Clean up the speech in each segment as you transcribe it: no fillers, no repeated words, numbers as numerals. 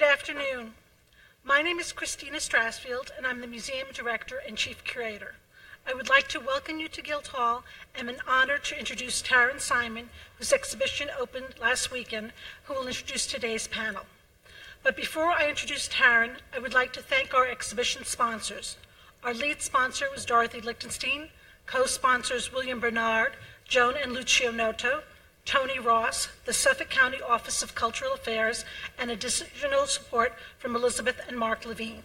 Good afternoon. My name is Christina Strasfield, and I'm the Museum Director and Chief Curator. I would like to welcome you to Guildhall and I'm honored to introduce Taryn Simon, whose exhibition opened last weekend, who will introduce today's panel. But before I introduce Taryn, I would like to thank our exhibition sponsors. Our lead sponsor was Dorothy Lichtenstein, co-sponsors William Bernard, Joan and Lucio Noto, Tony Ross, the Suffolk County Office of Cultural Affairs, and additional support from Elizabeth and Mark Levine.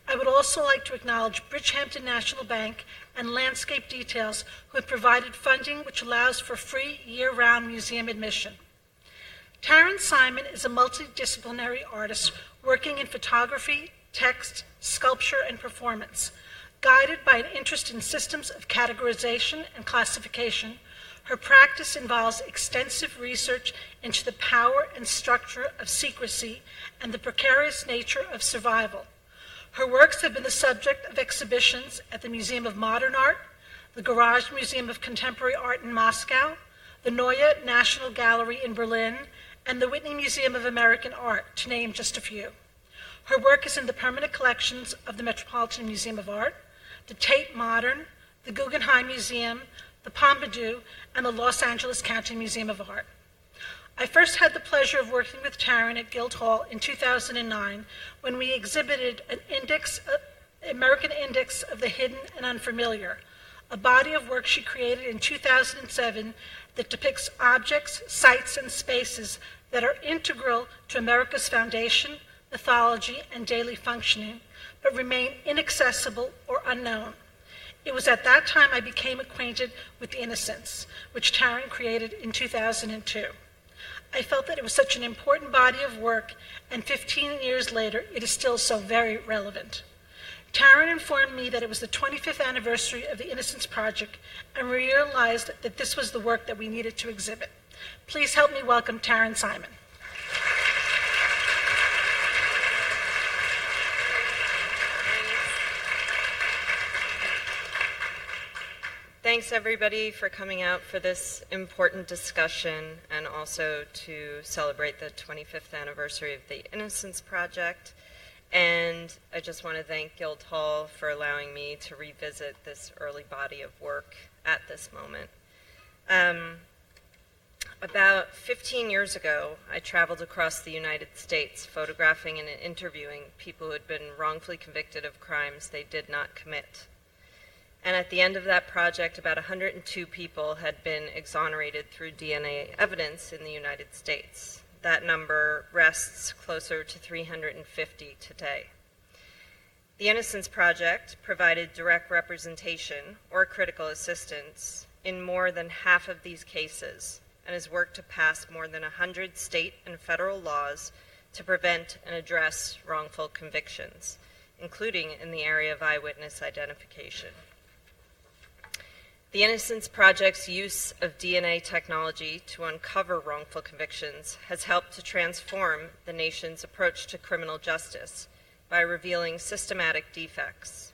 I would also like to acknowledge Bridgehampton National Bank and Landscape Details, who have provided funding which allows for free year-round museum admission. Terrence Simon is a multidisciplinary artist working in photography, text, sculpture, and performance. Guided by an interest in systems of categorization and classification, her practice involves extensive research into the power and structure of secrecy and the precarious nature of survival. Her works have been the subject of exhibitions at the Museum of Modern Art, the Garage Museum of Contemporary Art in Moscow, the Neue National Gallery in Berlin, and the Whitney Museum of American Art, to name just a few. Her work is in the permanent collections of the Metropolitan Museum of Art, the Tate Modern, the Guggenheim Museum, the Pompidou, and the Los Angeles County Museum of Art. I first had the pleasure of working with Taryn at Guildhall in 2009 when we exhibited an American Index of the Hidden and Unfamiliar, a body of work she created in 2007 that depicts objects, sites, and spaces that are integral to America's foundation, mythology, and daily functioning, but remain inaccessible or unknown. It was at that time I became acquainted with Innocence, which Taryn created in 2002. I felt that it was such an important body of work, and 15 years later, it is still so very relevant. Taryn informed me that it was the 25th anniversary of the Innocence Project, and we realized that this was the work that we needed to exhibit. Please help me welcome Taryn Simon. Thanks, everybody, for coming out for this important discussion and also to celebrate the 25th anniversary of the Innocence Project. And I just want to thank Guildhall for allowing me to revisit this early body of work at this moment. About 15 years ago, I traveled across the United States photographing and interviewing people who had been wrongfully convicted of crimes they did not commit. And at the end of that project, about 102 people had been exonerated through DNA evidence in the United States. That number rests closer to 350 today. The Innocence Project provided direct representation or critical assistance in more than half of these cases and has worked to pass more than 100 state and federal laws to prevent and address wrongful convictions, including in the area of eyewitness identification. The Innocence Project's use of DNA technology to uncover wrongful convictions has helped to transform the nation's approach to criminal justice by revealing systematic defects.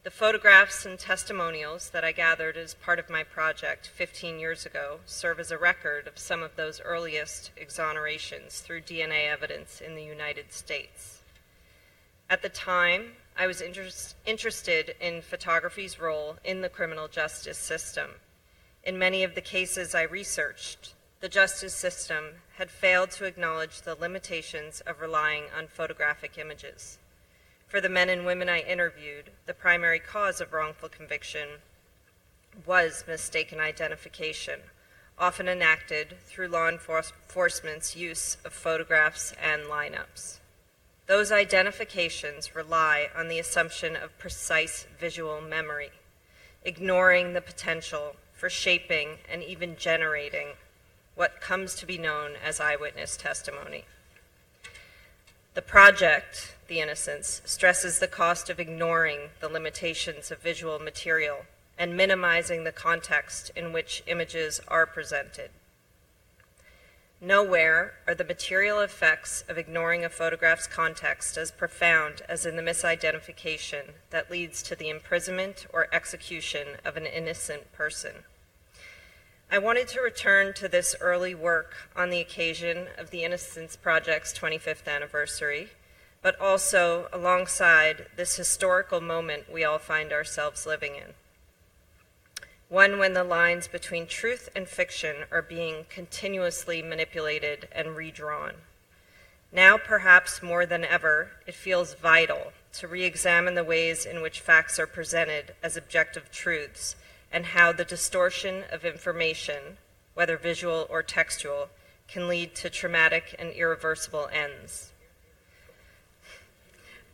The photographs and testimonials that I gathered as part of my project 15 years ago serve as a record of some of those earliest exonerations through DNA evidence in the United States. At the time, I was interested in photography's role in the criminal justice system. In many of the cases I researched, the justice system had failed to acknowledge the limitations of relying on photographic images. For the men and women I interviewed, the primary cause of wrongful conviction was mistaken identification, often enacted through law enforcement's use of photographs and lineups. Those identifications rely on the assumption of precise visual memory, ignoring the potential for shaping and even generating what comes to be known as eyewitness testimony. The project, The Innocence, stresses the cost of ignoring the limitations of visual material and minimizing the context in which images are presented. Nowhere are the material effects of ignoring a photograph's context as profound as in the misidentification that leads to the imprisonment or execution of an innocent person. I wanted to return to this early work on the occasion of the Innocence Project's 25th anniversary, but also alongside this historical moment we all find ourselves living in. One when the lines between truth and fiction are being continuously manipulated and redrawn. Now, perhaps more than ever, it feels vital to re-examine the ways in which facts are presented as objective truths and how the distortion of information, whether visual or textual, can lead to traumatic and irreversible ends.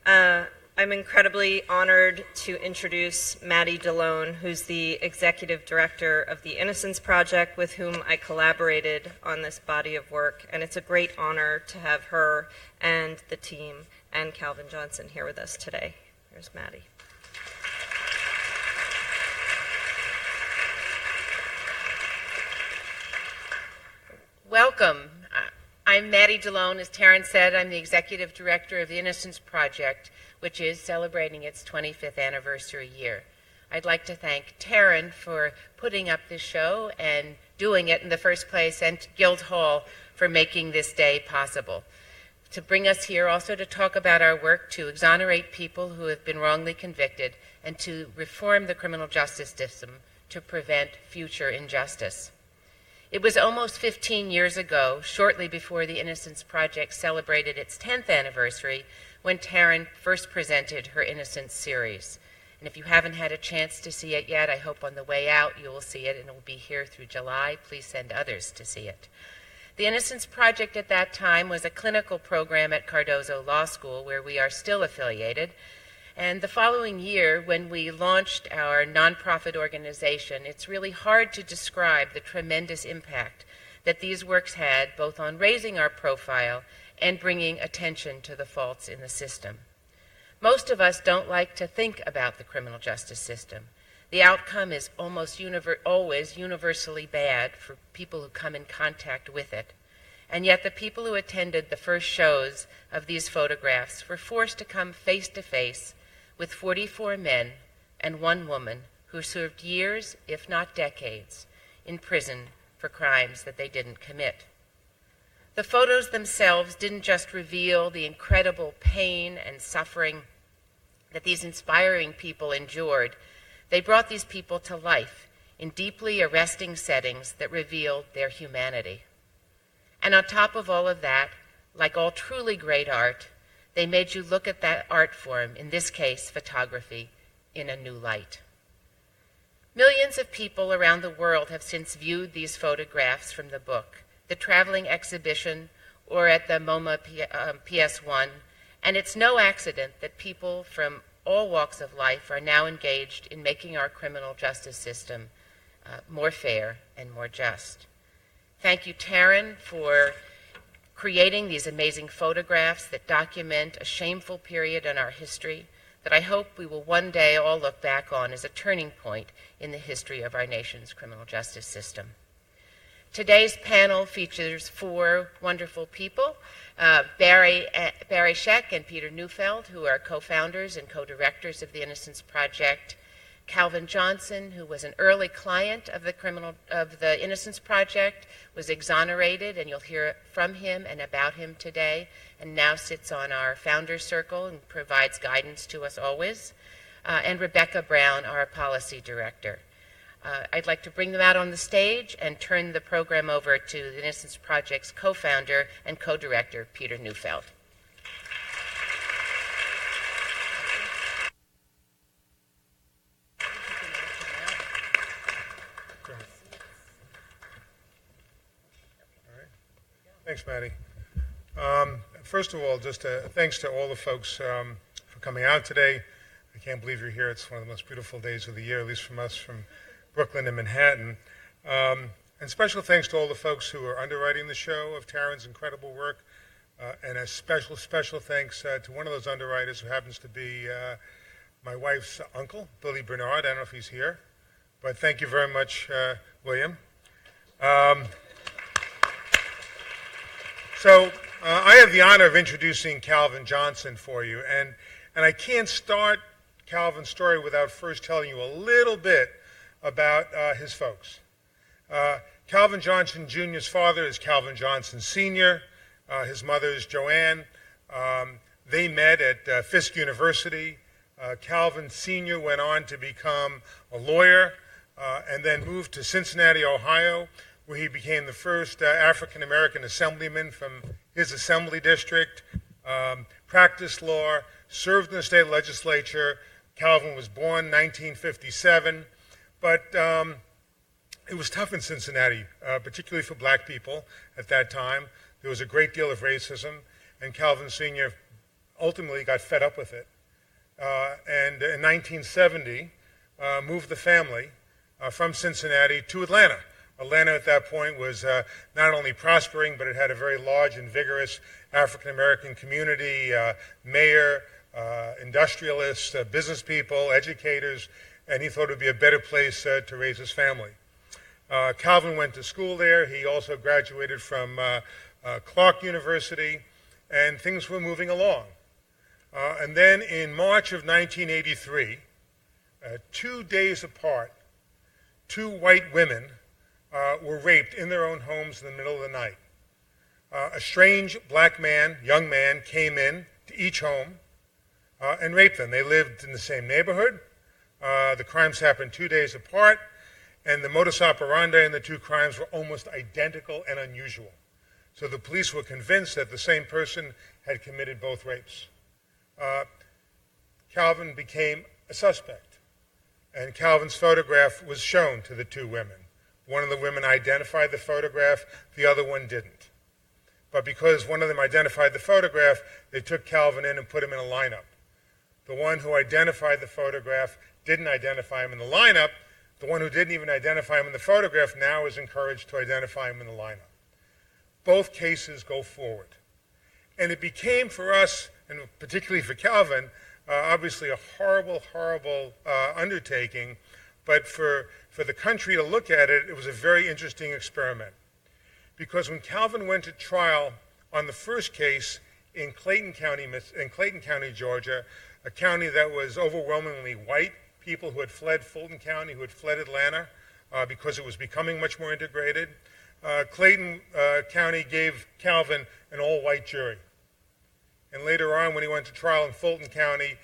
I'm incredibly honored to introduce Maddie DeLone, who's the executive director of the Innocence Project, with whom I collaborated on this body of work. And it's a great honor to have her and the team and Calvin Johnson here with us today. Here's Maddie. Welcome. I'm Maddie DeLone. As Taryn said, I'm the executive director of the Innocence Project, which is celebrating its 25th anniversary year. I'd like to thank Taryn for putting up this show and doing it in the first place, and Guildhall for making this day possible. To bring us here also to talk about our work to exonerate people who have been wrongly convicted and to reform the criminal justice system to prevent future injustice. It was almost 15 years ago, shortly before the Innocence Project celebrated its 10th anniversary, when Taryn first presented her Innocence series. And if you haven't had a chance to see it yet, I hope on the way out you will see it, and it will be here through July. Please send others to see it. The Innocence Project at that time was a clinical program at Cardozo Law School, where we are still affiliated. And the following year, when we launched our nonprofit organization, it's really hard to describe the tremendous impact that these works had, both on raising our profile and bringing attention to the faults in the system. Most of us don't like to think about the criminal justice system. The outcome is almost always universally bad for people who come in contact with it. And yet the people who attended the first shows of these photographs were forced to come face to face with 44 men and 1 woman who served years, if not decades, in prison for crimes that they didn't commit. The photos themselves didn't just reveal the incredible pain and suffering that these inspiring people endured. They brought these people to life in deeply arresting settings that revealed their humanity. And on top of all of that, like all truly great art, they made you look at that art form, in this case photography, in a new light. Millions of people around the world have since viewed these photographs from the book, the traveling exhibition, or at the MoMA PS1, and it's no accident that people from all walks of life are now engaged in making our criminal justice system more fair and more just. Thank you, Taryn, for creating these amazing photographs that document a shameful period in our history that I hope we will one day all look back on as a turning point in the history of our nation's criminal justice system. Today's panel features 4 wonderful people, Barry Scheck and Peter Neufeld, who are co-founders and co-directors of the Innocence Project, Calvin Johnson, who was an early client of the Innocence Project, was exonerated, and you'll hear from him and about him today, and now sits on our Founders Circle and provides guidance to us always, and Rebecca Brown, our policy director. I'd like to bring them out on the stage and turn the program over to the Innocence Project's co-founder and co-director, Peter Neufeld. Thanks, Maddie. First of all, just thanks to all the folks for coming out today. I can't believe you're here. It's one of the most beautiful days of the year, at least from us from Brooklyn and Manhattan. And special thanks to all the folks who are underwriting the show of Taryn's incredible work. And a special thanks to one of those underwriters who happens to be my wife's uncle, Billy Bernard. I don't know if he's here, but thank you very much, William. So I have the honor of introducing Calvin Johnson for you, and I can't start Calvin's story without first telling you a little bit about his folks. Calvin Johnson Jr.'s father is Calvin Johnson Sr. His mother is Joanne. They met at Fisk University. Calvin Sr. went on to become a lawyer and then moved to Cincinnati, Ohio, where he became the first African-American assemblyman from his assembly district, practiced law, served in the state legislature. Calvin was born in 1957, but it was tough in Cincinnati, particularly for black people at that time. There was a great deal of racism, and Calvin Sr. ultimately got fed up with it. And in 1970, moved the family from Cincinnati to Atlanta. Atlanta at that point was not only prospering, but it had a very large and vigorous African-American community, mayor, industrialists, business people, educators, and he thought it would be a better place to raise his family. Calvin went to school there. He also graduated from Clark University, and things were moving along. And then in March of 1983, 2 days apart, 2 white women were raped in their own homes in the middle of the night. A strange black man, young man, came in to each home and raped them. They lived in the same neighborhood. The crimes happened 2 days apart, and the modus operandi in the 2 crimes were almost identical and unusual. So the police were convinced that the same person had committed both rapes. Calvin became a suspect, and Calvin's photograph was shown to the 2 women. One of the women identified the photograph, the other one didn't. But because one of them identified the photograph, they took Calvin in and put him in a lineup. The one who identified the photograph didn't identify him in the lineup. The one who didn't even identify him in the photograph now is encouraged to identify him in the lineup. Both cases go forward. And it became for us, and particularly for Calvin, obviously a horrible, horrible undertaking, but for the country to look at it, it was a very interesting experiment. Because when Calvin went to trial on the first case in Clayton County, Georgia, a county that was overwhelmingly white, people who had fled Fulton County, who had fled Atlanta, because it was becoming much more integrated, Clayton County gave Calvin an all-white jury. And later on, when he went to trial in Fulton County,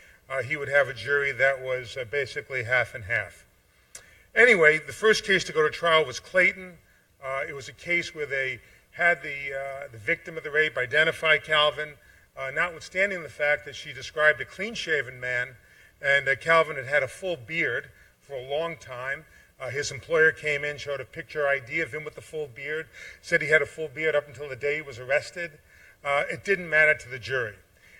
he would have a jury that was basically half and half. Anyway, the first case to go to trial was Clayton. It was a case where they had the victim of the rape identify Calvin, notwithstanding the fact that she described a clean-shaven man, and Calvin had had a full beard for a long time. His employer came in, showed a picture ID of him with the full beard, said he had a full beard up until the day he was arrested. It didn't matter to the jury.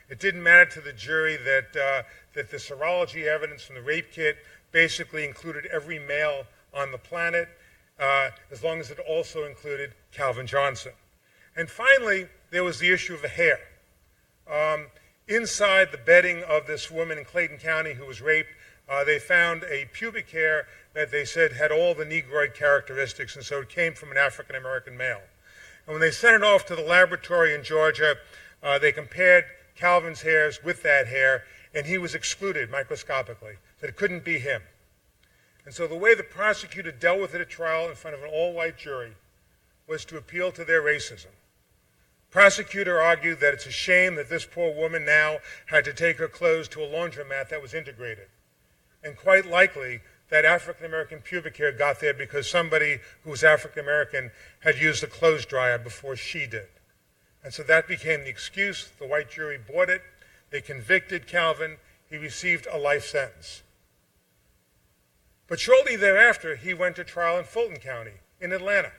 It didn't matter to the jury that the serology evidence from the rape kit basically included every male on the planet, as long as it also included Calvin Johnson. And finally, there was the issue of the hair. Inside the bedding of this woman in Clayton County who was raped, they found a pubic hair that they said had all the Negroid characteristics, and so it came from an African-American male. And when they sent it off to the laboratory in Georgia, they compared Calvin's hairs with that hair, and he was excluded microscopically, that it couldn't be him. And so the way the prosecutor dealt with it at trial in front of an all-white jury was to appeal to their racism. Prosecutor argued that it's a shame that this poor woman now had to take her clothes to a laundromat that was integrated. And quite likely, that African-American pubic hair got there because somebody who was African-American had used a clothes dryer before she did. And so that became the excuse. The white jury bought it. They convicted Calvin. He received a life sentence. But shortly thereafter, he went to trial in Fulton County in Atlanta.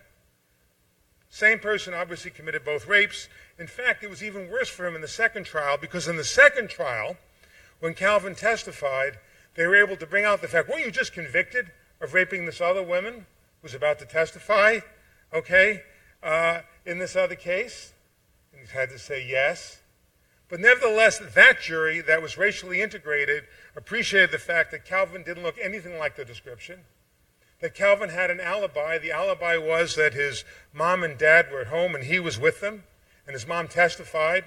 Same person obviously committed both rapes. In fact, it was even worse for him in the second trial, because in the second trial, when Calvin testified, they were able to bring out the fact, weren't you just convicted of raping this other woman who was about to testify, in this other case? And he had to say yes. But nevertheless, that jury that was racially integrated appreciated the fact that Calvin didn't look anything like the description, that Calvin had an alibi. The alibi was that his mom and dad were at home and he was with them, and his mom testified.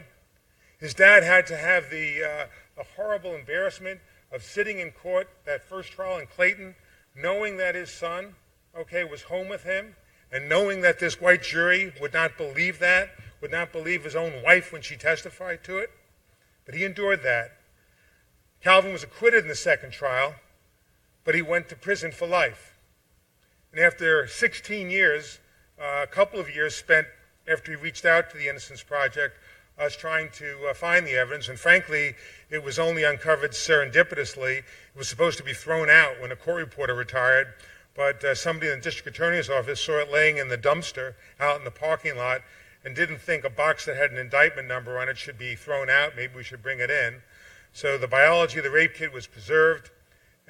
His dad had to have the horrible embarrassment of sitting in court, that first trial in Clayton, knowing that his son, was home with him, and knowing that this white jury would not believe that, would not believe his own wife when she testified to it. But he endured that. Calvin was acquitted in the second trial, but he went to prison for life. And after 16 years, a couple of years spent after he reached out to the Innocence Project, us trying to find the evidence, and frankly, it was only uncovered serendipitously. It was supposed to be thrown out when a court reporter retired, but somebody in the district attorney's office saw it laying in the dumpster out in the parking lot and didn't think a box that had an indictment number on it should be thrown out. Maybe we should bring it in. So the biology of the rape kit was preserved,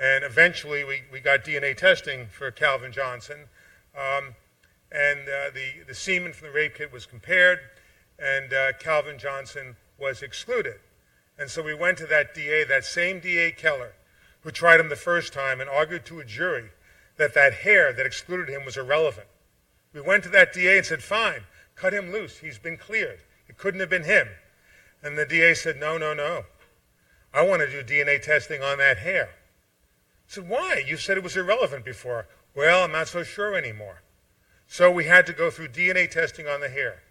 and eventually we got DNA testing for Calvin Johnson. And the semen from the rape kit was compared, and Calvin Johnson was excluded. And so we went to that DA, that same DA Keller, who tried him the first time and argued to a jury that that hair that excluded him was irrelevant. We went to that DA and said, fine, cut him loose. He's been cleared. It couldn't have been him. And the DA said, no, no, no. I want to do DNA testing on that hair. I said, why? You said it was irrelevant before. Well, I'm not so sure anymore. So we had to go through DNA testing on the hair.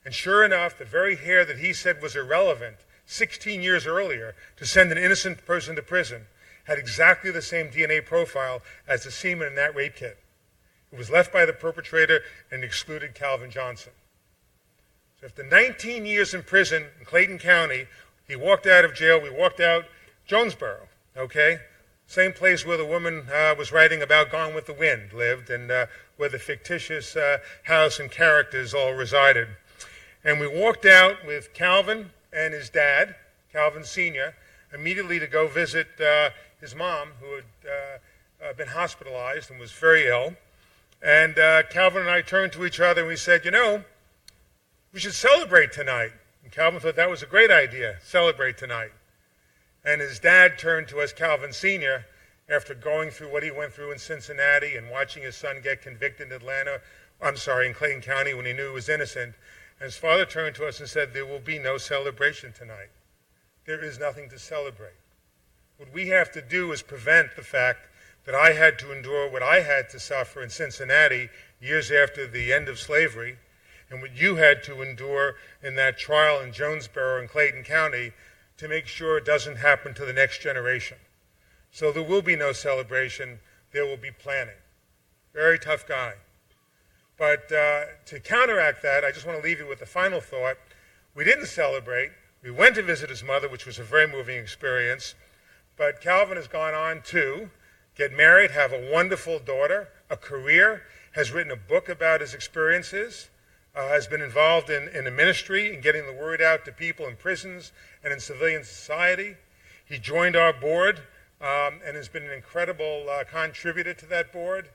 And sure enough, the very hair that he said was irrelevant 16 years earlier to send an innocent person to prison had exactly the same DNA profile as the semen in that rape kit. It was left by the perpetrator and excluded Calvin Johnson. So after 19 years in prison in Clayton County, he walked out of jail. We walked out Jonesboro, okay? Same place where the woman was writing about Gone with the Wind lived, and where the fictitious house and characters all resided. And we walked out with Calvin and his dad, Calvin Sr., immediately to go visit his mom, who had been hospitalized and was very ill. And Calvin and I turned to each other and we said, you know, we should celebrate tonight. And Calvin thought that was a great idea, celebrate tonight. And his dad turned to us, Calvin Sr., after going through what he went through in Cincinnati and watching his son get convicted in in Clayton County when he knew he was innocent. And his father turned to us and said, there will be no celebration tonight. There is nothing to celebrate. What we have to do is prevent the fact that I had to endure what I had to suffer in Cincinnati years after the end of slavery, and what you had to endure in that trial in Jonesboro and Clayton County, to make sure it doesn't happen to the next generation. So there will be no celebration. There will be planning. Very tough guy. But to counteract that, I just want to leave you with the final thought. We didn't celebrate. We went to visit his mother, which was a very moving experience. But Calvin has gone on to get married, have a wonderful daughter, a career, has written a book about his experiences, has been involved in a ministry in getting the word out to people in prisons and in civilian society. He joined our board and has been an incredible contributor to that board.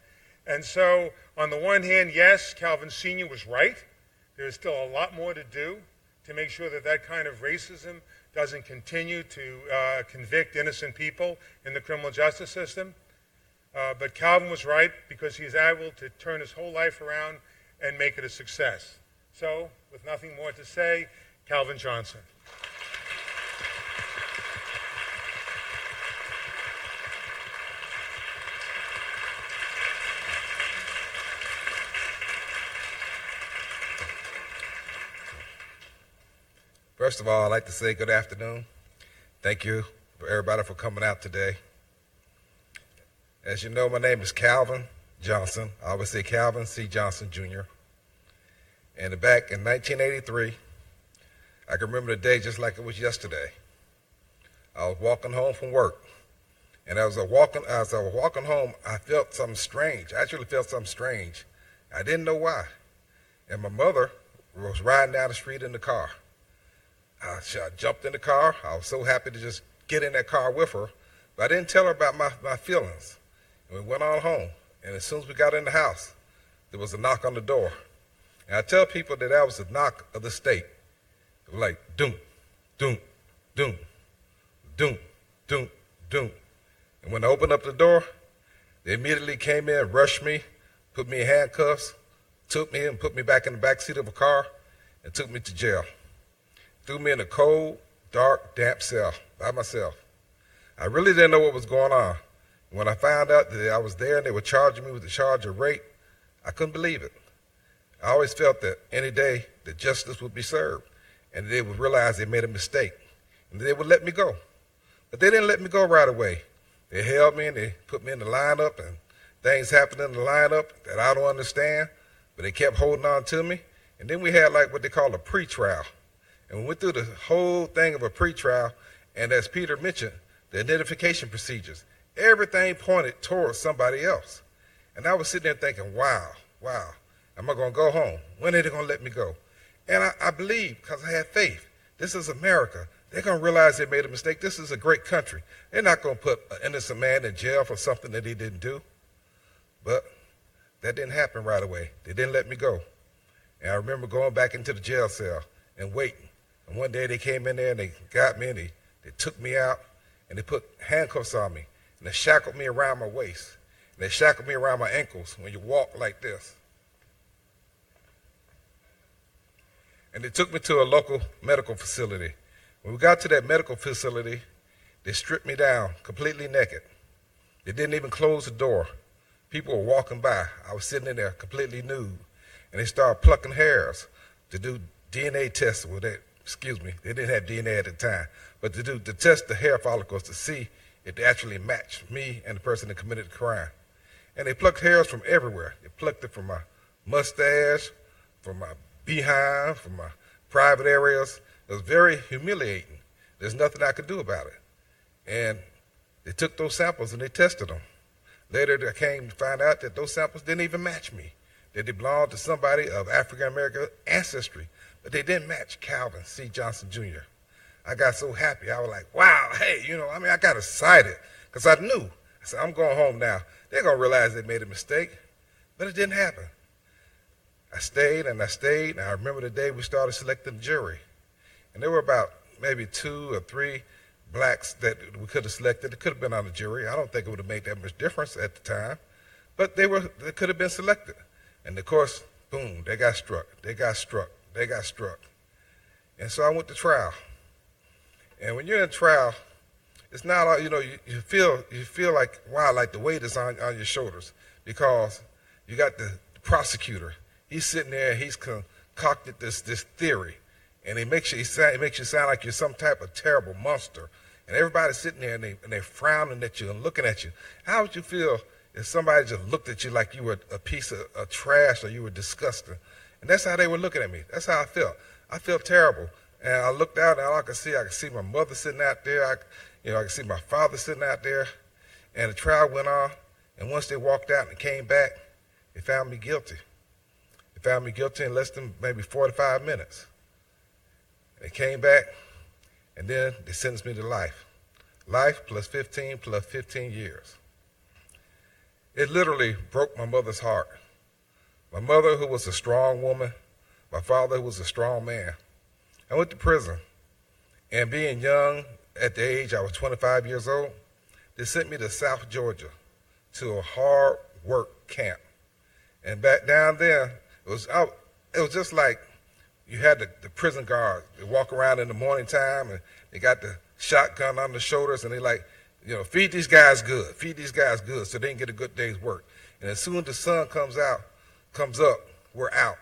And so, on the one hand, yes, Calvin Sr. was right. There is still a lot more to do to make sure that that kind of racism doesn't continue to convict innocent people in the criminal justice system. But Calvin was right because he's able to turn his whole life around and make it a success. So, with nothing more to say, Calvin Johnson. First of all, I'd like to say good afternoon. Thank you for everybody for coming out today. As you know, my name is Calvin Johnson. I always say Calvin C. Johnson, Jr. And back in 1983, I can remember the day just like it was yesterday. I was walking home from work, and as I was walking home, I felt something strange. I actually felt something strange. I didn't know why. And my mother was riding down the street in the car. I jumped in the car. I was so happy to just get in that car with her, but I didn't tell her about my feelings. And we went on home, and as soon as we got in the house, there was a knock on the door. And I tell people that was the knock of the state. It was like, doom, doom, doom, doom, doom, doom. And when I opened up the door, they immediately came in, rushed me, put me in handcuffs, took me and put me back in the back seat of a car, and took me to jail. Threw me in a cold, dark, damp cell by myself. I really didn't know what was going on. When I found out that I was there and they were charging me with the charge of rape, I couldn't believe it. I always felt that any day that justice would be served, and they would realize they made a mistake, and they would let me go. But they didn't let me go right away. They held me and they put me in the lineup, and things happened in the lineup that I don't understand, but they kept holding on to me. And then we had like what they call a pre-trial. And we went through the whole thing of a pre-trial, and as Peter mentioned, the identification procedures, everything pointed towards somebody else. And I was sitting there thinking, wow, am I going to go home? When are they going to let me go? And I believe, because I had faith, this is America. They're going to realize they made a mistake. This is a great country. They're not going to put an innocent man in jail for something that he didn't do. But that didn't happen right away. They didn't let me go. And I remember going back into the jail cell and waiting. And one day they came in there and they got me and they took me out and they put handcuffs on me. And they shackled me around my waist. And they shackled me around my ankles when you walk like this. And they took me to a local medical facility. When we got to that medical facility, they stripped me down completely naked. They didn't even close the door. People were walking by. I was sitting in there completely nude. And they started plucking hairs to do DNA tests. Well, they didn't have DNA at the time, but to test the hair follicles to see if they actually matched me and the person that committed the crime. And they plucked hairs from everywhere. They plucked it from my mustache, from my behind, from my private areas. It was very humiliating. There's nothing I could do about it. And they took those samples and they tested them. Later, I came to find out that those samples didn't even match me, that they belonged to somebody of African-American ancestry, but they didn't match Calvin C. Johnson, Jr. I got so happy. I was like, wow, hey, I got excited because I knew. I said, I'm going home now. They're going to realize they made a mistake, but it didn't happen. I stayed, and I remember the day we started selecting the jury. And there were about maybe 2 or 3 blacks that we could have selected. It could have been on the jury. I don't think it would have made that much difference at the time, but they could have been selected. And of course, boom, they got struck. And so I went to trial. And when you're in trial, it's not all, you feel like, wow, like the weight is on your shoulders, because you got the prosecutor. He's sitting there, he's concocted this theory, and it makes you sound like you're some type of terrible monster. And everybody's sitting there and they're frowning at you and looking at you. How would you feel if somebody just looked at you like you were a piece of trash or you were disgusting? And that's how they were looking at me. That's how I felt. I felt terrible. And I looked out and all I could see my mother sitting out there. I could see my father sitting out there. And the trial went on. And once they walked out and came back, they found me guilty. They found me guilty in less than maybe 45 minutes. They came back, and then they sentenced me to life. Life plus 15 years. It literally broke my mother's heart. My mother, who was a strong woman, my father, who was a strong man. I went to prison, and being young, at the age I was 25 years old, they sent me to South Georgia to a hard work camp. And back down there, it was just like you had the prison guards. They walk around in the morning time, and they got the shotgun on the shoulders, and they like, feed these guys good, so they can get a good day's work. And as soon as the sun comes up, we're out.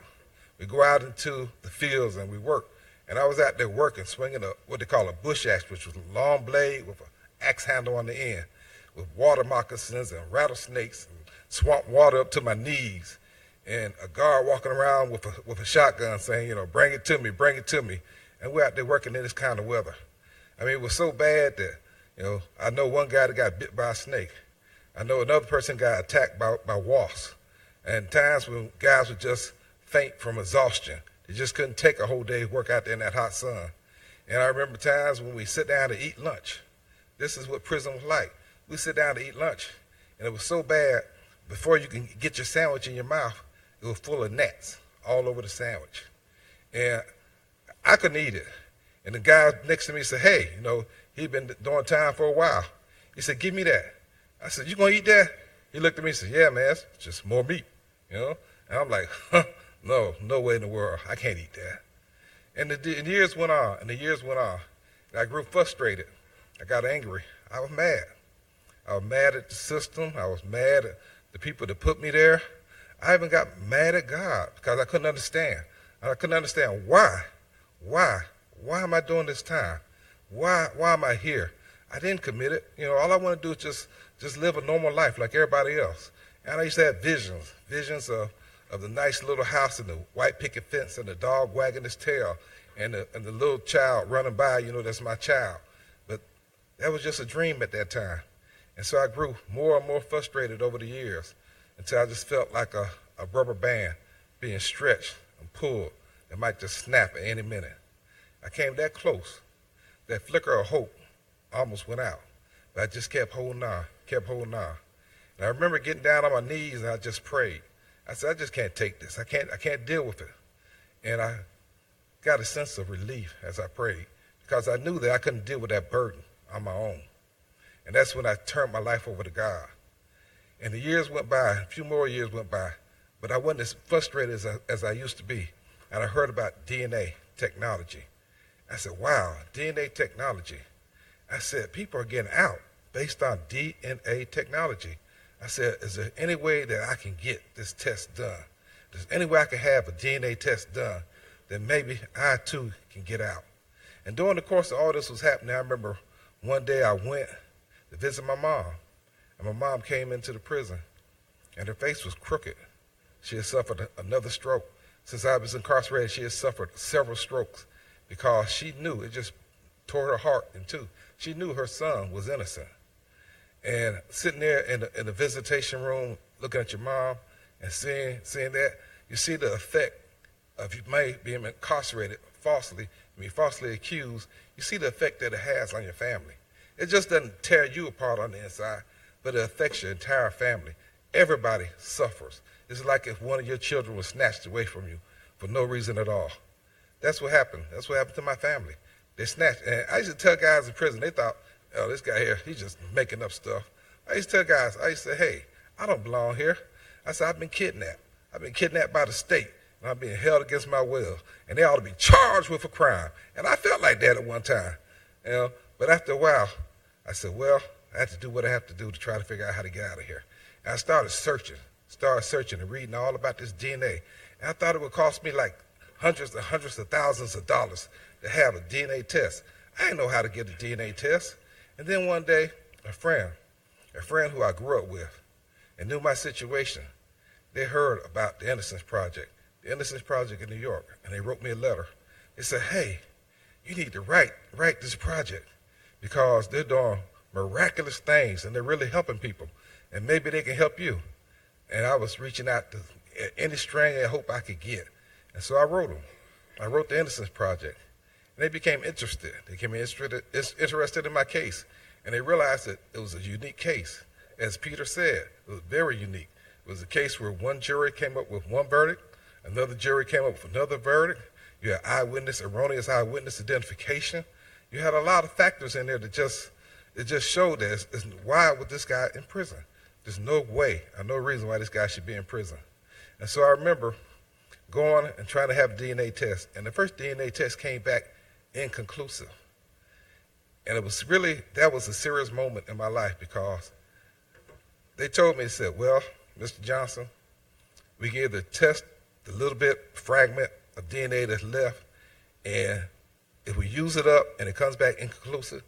We go out into the fields and we work. And I was out there working, swinging what they call a bush axe, which was a long blade with an axe handle on the end, with water moccasins and rattlesnakes and swamp water up to my knees. And a guard walking around with a shotgun saying, bring it to me. And we're out there working in this kind of weather. I mean, it was so bad that, I know one guy that got bit by a snake. I know another person got attacked by wasps. And times when guys would just faint from exhaustion. They just couldn't take a whole day's work out there in that hot sun. And I remember times when we sit down to eat lunch. This is what prison was like. We sit down to eat lunch, and it was so bad, before you can get your sandwich in your mouth, it was full of gnats all over the sandwich. And I couldn't eat it. And the guy next to me said, hey, he'd been doing time for a while. He said, give me that. I said, you gonna eat that? He looked at me and said, yeah, man, it's just more meat, And I'm like, no way in the world. I can't eat that. And the years went on, and I grew frustrated. I got angry. I was mad. I was mad at the system. I was mad at the people that put me there. I even got mad at God because I couldn't understand. And I couldn't understand why am I doing this time? Why am I here? I didn't commit it. You know, all I want to do is just live a normal life like everybody else. And I used to have visions of the nice little house and the white picket fence and the dog wagging his tail and the little child running by, you know, that's my child. But that was just a dream at that time. And so I grew more and more frustrated over the years until I just felt like a rubber band being stretched and pulled that might just snap at any minute. I came that close. That flicker of hope almost went out. But I just kept holding on. And I remember getting down on my knees and I just prayed. I said, I just can't take this. I can't deal with it. And I got a sense of relief as I prayed because I knew that I couldn't deal with that burden on my own. And that's when I turned my life over to God. And the years went by, a few more years went by, but I wasn't as frustrated as I used to be. And I heard about DNA technology. I said, wow, DNA technology. I said, people are getting out based on DNA technology. I said, is there any way that I can get this test done? Is there any way I can have a DNA test done that maybe I too can get out? And during the course of all this was happening, I remember one day I went to visit my mom. And my mom came into the prison and her face was crooked. She had suffered another stroke. Since I was incarcerated, she had suffered several strokes because she knew, it just tore her heart in two. She knew her son was innocent. And sitting there in the visitation room, looking at your mom and seeing that, you see the effect of you may be incarcerated falsely accused. You see the effect that it has on your family. It just doesn't tear you apart on the inside, but it affects your entire family. Everybody suffers. It's like if one of your children was snatched away from you for no reason at all. That's what happened. That's what happened to my family. They snatched. And I used to tell guys in prison, they thought, oh, this guy here, he's just making up stuff. I used to tell guys, I used to say, hey, I don't belong here. I said, I've been kidnapped. I've been kidnapped by the state, and I'm being held against my will, and they ought to be charged with a crime. And I felt like that at one time, you know. But after a while, I said, well, I have to do what I have to do to try to figure out how to get out of here. And I started searching and reading all about this DNA. And I thought it would cost me like hundreds of thousands of dollars to have a DNA test. I didn't know how to get a DNA test. And then one day, a friend who I grew up with and knew my situation, they heard about the Innocence Project in New York, and they wrote me a letter. They said, hey, you need to write this project because they're doing miraculous things and they're really helping people, and maybe they can help you. And I was reaching out to any string of hope I could get. And so I wrote them. I wrote the Innocence Project. And they became interested. They became interested in my case. And they realized that it was a unique case. As Peter said, it was very unique. It was a case where one jury came up with one verdict, another jury came up with another verdict. You had erroneous eyewitness identification. You had a lot of factors in there that just showed that why was this guy in prison? There's no way or no reason why this guy should be in prison. And so I remember going and trying to have a DNA test. And the first DNA test came back inconclusive. And that was a serious moment in my life because they told me, they said, well, Mr. Johnson, we gave the test the little bit fragment of DNA that's left, and if we use it up and it comes back inconclusive,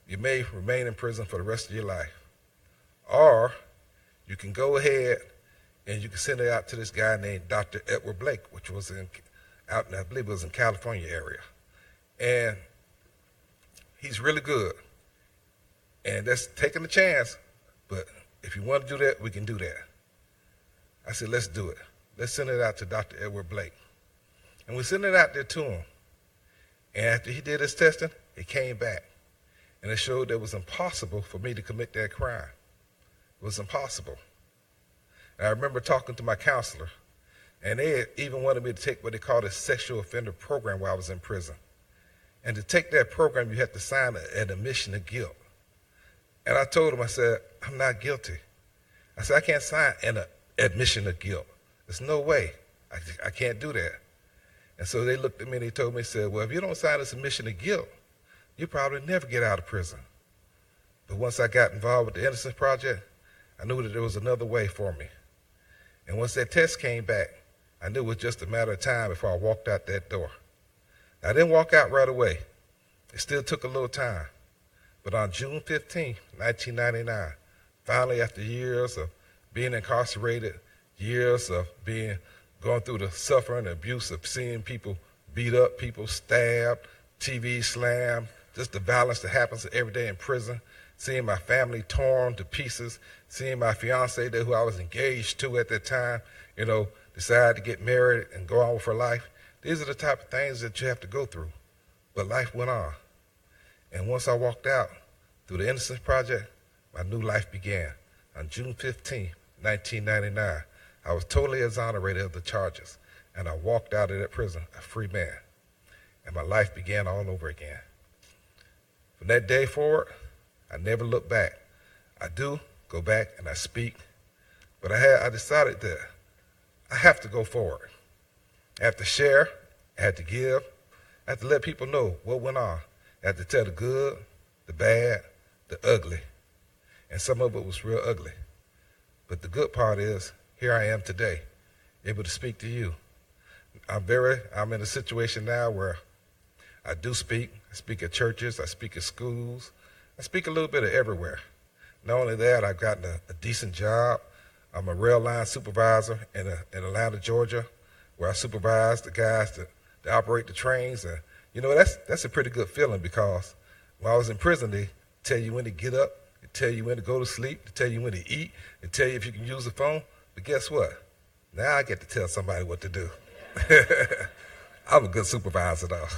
you may remain in prison for the rest of your life. Or you can go ahead and you can send it out to this guy named Dr. Edward Blake, which was I believe it was in California area. And he's really good. And that's taking a chance, but if you want to do that, we can do that. I said, let's do it. Let's send it out to Dr. Edward Blake. And we sent it out there to him. And after he did his testing, it came back. And it showed that it was impossible for me to commit that crime. It was impossible. And I remember talking to my counselor, and they even wanted me to take what they called a sexual offender program while I was in prison. And to take that program, you had to sign an admission of guilt. And I told him, I said, I'm not guilty. I said, I can't sign an admission of guilt. There's no way. I can't do that. And so they looked at me and they told me, said, well, if you don't sign this admission of guilt, you probably never get out of prison. But once I got involved with the Innocence Project, I knew that there was another way for me. And once that test came back, I knew it was just a matter of time before I walked out that door. I didn't walk out right away. It still took a little time. But on June 15, 1999, finally after years of being incarcerated, years of going through the suffering and abuse of seeing people beat up, people stabbed, TV slammed, just the violence that happens every day in prison, seeing my family torn to pieces, seeing my fiance there who I was engaged to at that time, decide to get married and go on with her life. These are the type of things that you have to go through. But life went on. And once I walked out through the Innocence Project, my new life began. On June 15, 1999, I was totally exonerated of the charges, and I walked out of that prison a free man. And my life began all over again. From that day forward, I never looked back. I do go back and I speak, but I decided that I have to go forward. I have to share, I have to give, I have to let people know what went on. I have to tell the good, the bad, the ugly. And some of it was real ugly. But the good part is, here I am today, able to speak to you. I'm in a situation now where I do speak. I speak at churches, I speak at schools, I speak a little bit of everywhere. Not only that, I've gotten a decent job. I'm a rail line supervisor in Atlanta, Georgia, where I supervise the guys that operate the trains. And that's a pretty good feeling, because when I was in prison, they tell you when to get up, they tell you when to go to sleep, they tell you when to eat, they tell you if you can use the phone. But guess what? Now I get to tell somebody what to do. I'm a good supervisor, though.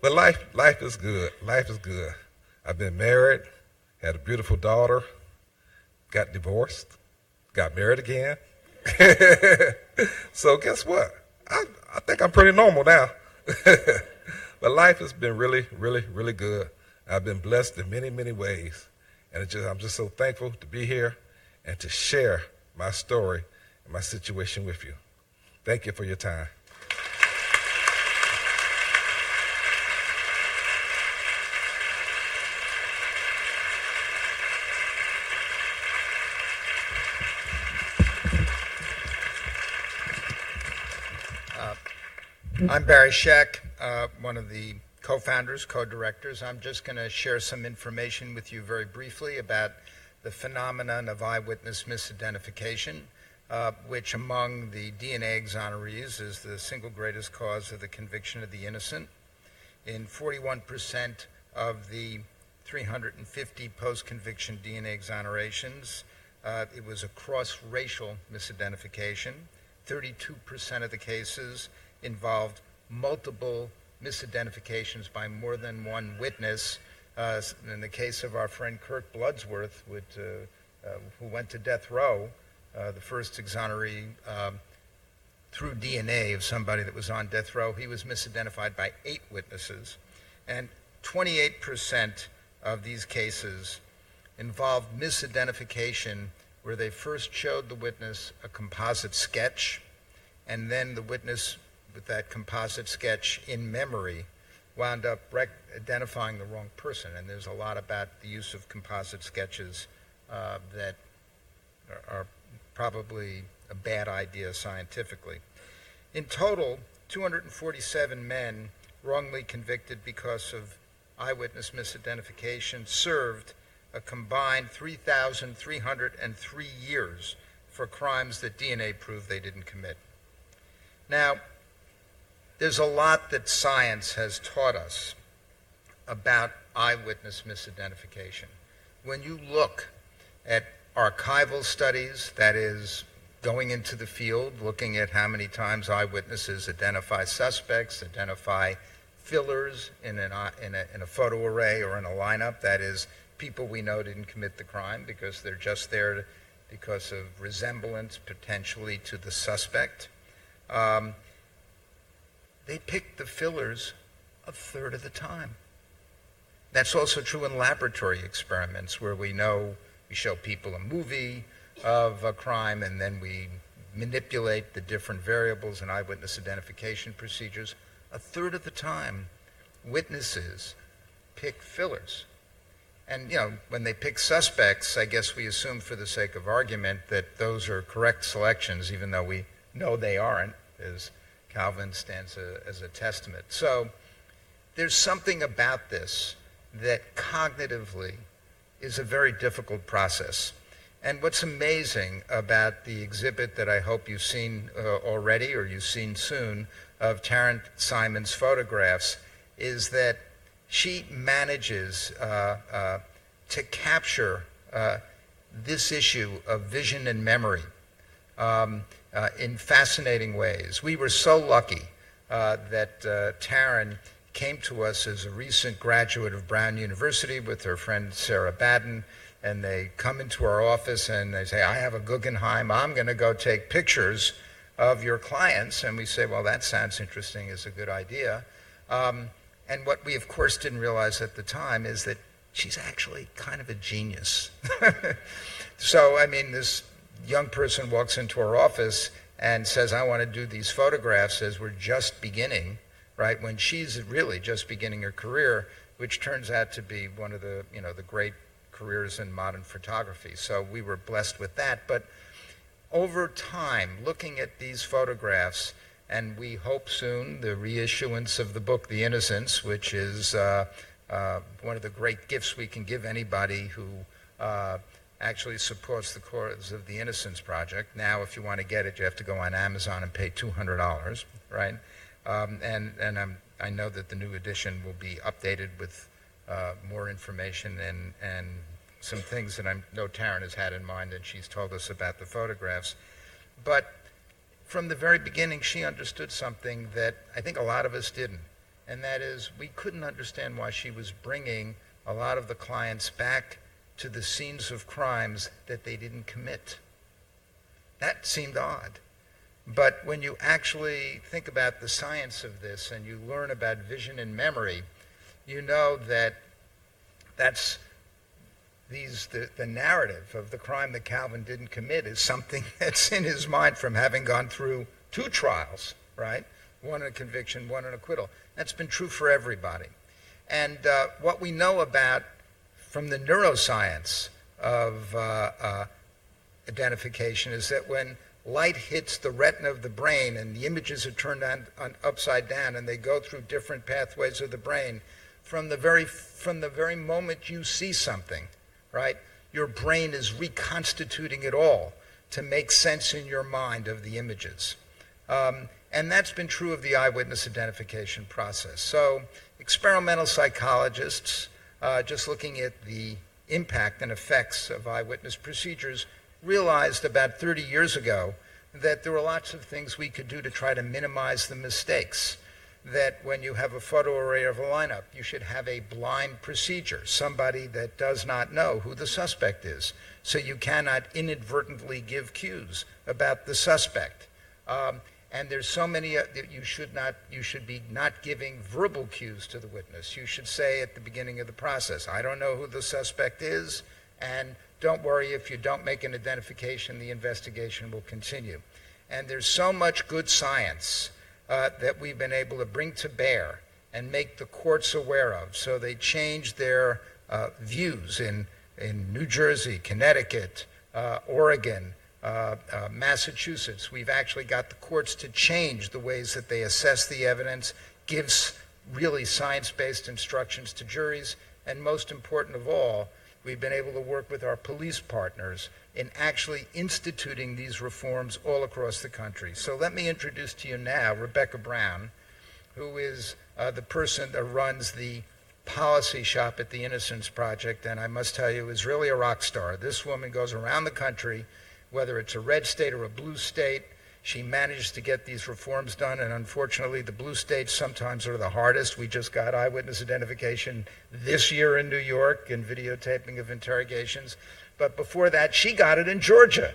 But life is good. Life is good. I've been married, had a beautiful daughter, got divorced, got married again. So guess what? I think I'm pretty normal now. But life has been really, really, really good. I've been blessed in many, many ways. And I'm just so thankful to be here and to share my story and my situation with you. Thank you for your time. I'm Barry Scheck, one of the co-founders, co-directors. I'm just going to share some information with you very briefly about the phenomenon of eyewitness misidentification, which among the DNA exonerees is the single greatest cause of the conviction of the innocent. In 41% of the 350 post-conviction DNA exonerations, it was a cross-racial misidentification. 32% of the cases involved multiple misidentifications by more than one witness. In the case of our friend Kirk Bloodsworth, who went to death row, the first exoneree through DNA of somebody that was on death row, he was misidentified by 8 witnesses. And 28% of these cases involved misidentification where they first showed the witness a composite sketch, and then the witness with that composite sketch in memory wound up identifying the wrong person. And there's a lot about the use of composite sketches that are probably a bad idea scientifically. In total, 247 men wrongly convicted because of eyewitness misidentification served a combined 3,303 years for crimes that DNA proved they didn't commit. Now, there's a lot that science has taught us about eyewitness misidentification. When you look at archival studies, that is, going into the field, looking at how many times eyewitnesses identify suspects, identify fillers in a photo array or in a lineup, that is, people we know didn't commit the crime because they're just there because of resemblance potentially to the suspect. They pick the fillers a third of the time. That's also true in laboratory experiments where we show people a movie of a crime and then we manipulate the different variables in eyewitness identification procedures. A third of the time, witnesses pick fillers. And, when they pick suspects, I guess we assume for the sake of argument that those are correct selections, even though we know they aren't, as Calvin stands as a testament. So there's something about this that cognitively is a very difficult process. And what's amazing about the exhibit that I hope you've seen already or you've seen soon of Taryn Simon's photographs is that she manages to capture this issue of vision and memory in fascinating ways. We were so lucky that Taryn came to us as a recent graduate of Brown University with her friend Sarah Batten, and they come into our office and they say, I have a Guggenheim, I'm going to go take pictures of your clients. And we say, well, that sounds interesting, is a good idea. And what we, of course, didn't realize at the time is that she's actually kind of a genius. So, this young person walks into our office and says, I want to do these photographs as we're just beginning, right, when she's really just beginning her career, which turns out to be one of the, the great careers in modern photography. So we were blessed with that. But over time, looking at these photographs, and we hope soon the reissuance of the book, The Innocents, which is one of the great gifts we can give anybody who actually supports the cause of the Innocence Project. Now, if you want to get it, you have to go on Amazon and pay $200, right? I know that the new edition will be updated with more information and some things that I know Taryn has had in mind, and she's told us about the photographs. But from the very beginning, she understood something that I think a lot of us didn't, and that is we couldn't understand why she was bringing a lot of the clients back to the scenes of crimes that they didn't commit. That seemed odd. But when you actually think about the science of this and you learn about vision and memory, you know that that's the narrative of the crime that Calvin didn't commit is something that's in his mind from having gone through 2 trials, right? One a conviction, one an acquittal. That's been true for everybody. And what we know about from the neuroscience of identification is that when light hits the retina of the brain and the images are turned on upside down and they go through different pathways of the brain, from the very moment you see something, right, your brain is reconstituting it all to make sense in your mind of the images. And that's been true of the eyewitness identification process. So experimental psychologists, just looking at the impact and effects of eyewitness procedures, realized about 30 years ago that there were lots of things we could do to try to minimize the mistakes. That when you have a photo array of a lineup, you should have a blind procedure, somebody that does not know who the suspect is. So you cannot inadvertently give cues about the suspect. And there's so many that you should be not giving verbal cues to the witness. You should say at the beginning of the process, I don't know who the suspect is, and don't worry, if you don't make an identification, the investigation will continue. And there's so much good science that we've been able to bring to bear and make the courts aware of. So they changed their views in New Jersey, Connecticut, Oregon, Massachusetts. We've actually got the courts to change the ways that they assess the evidence, gives really science-based instructions to juries, and most important of all, we've been able to work with our police partners in actually instituting these reforms all across the country. So let me introduce to you now Rebecca Brown, who is the person that runs the policy shop at the Innocence Project, and I must tell you, is really a rock star. This woman goes around the country, whether it's a red state or a blue state. She manages to get these reforms done, and unfortunately the blue states sometimes are the hardest. We just got eyewitness identification this year in New York and videotaping of interrogations. But before that, she got it in Georgia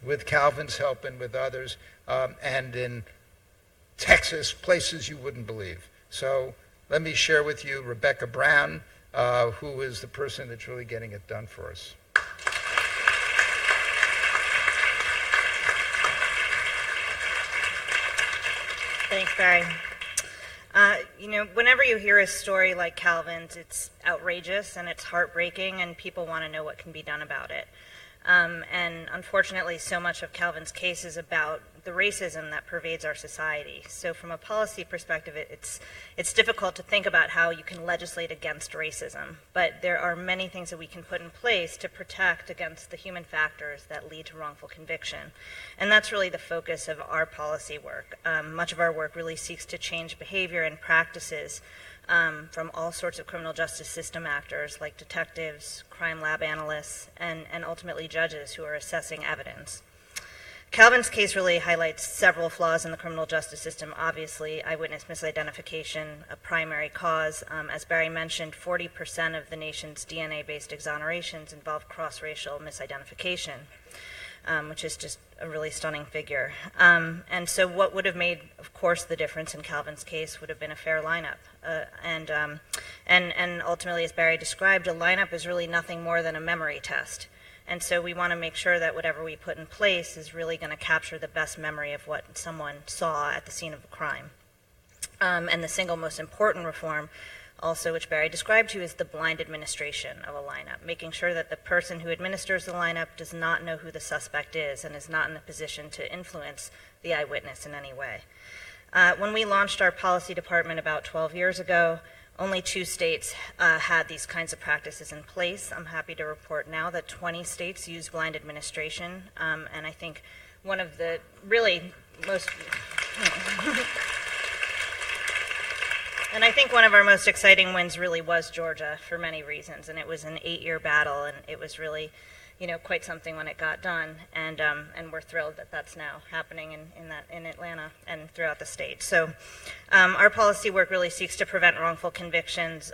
with Calvin's help and with others, and in Texas, places you wouldn't believe. So let me share with you Rebecca Brown, who is the person that's really getting it done for us. Thanks, Barry. Whenever you hear a story like Calvin's, it's outrageous and it's heartbreaking, and people want to know what can be done about it. And unfortunately, so much of Calvin's case is about the racism that pervades our society. So from a policy perspective, it's difficult to think about how you can legislate against racism. But there are many things that we can put in place to protect against the human factors that lead to wrongful conviction. And that's really the focus of our policy work. Much of our work really seeks to change behavior and practices from all sorts of criminal justice system actors like detectives, crime lab analysts, and ultimately judges who are assessing evidence. Calvin's case really highlights several flaws in the criminal justice system. Obviously, eyewitness misidentification, a primary cause. As Barry mentioned, 40% of the nation's DNA-based exonerations involve cross-racial misidentification, which is just a really stunning figure. And so what would have made, of course, the difference in Calvin's case would have been a fair lineup. And ultimately, as Barry described, a lineup is really nothing more than a memory test. And so we want to make sure that whatever we put in place is really going to capture the best memory of what someone saw at the scene of a crime. And the single most important reform also, which Barry described to you, is the blind administration of a lineup, making sure that the person who administers the lineup does not know who the suspect is and is not in a position to influence the eyewitness in any way. When we launched our policy department about 12 years ago, only 2 states had these kinds of practices in place. I'm happy to report now that 20 states use blind administration, and I think one of the really most... And I think one of our most exciting wins really was Georgia for many reasons, and it was an 8-year battle, and it was really, quite something when it got done, and we're thrilled that that's now happening in Atlanta and throughout the state. So our policy work really seeks to prevent wrongful convictions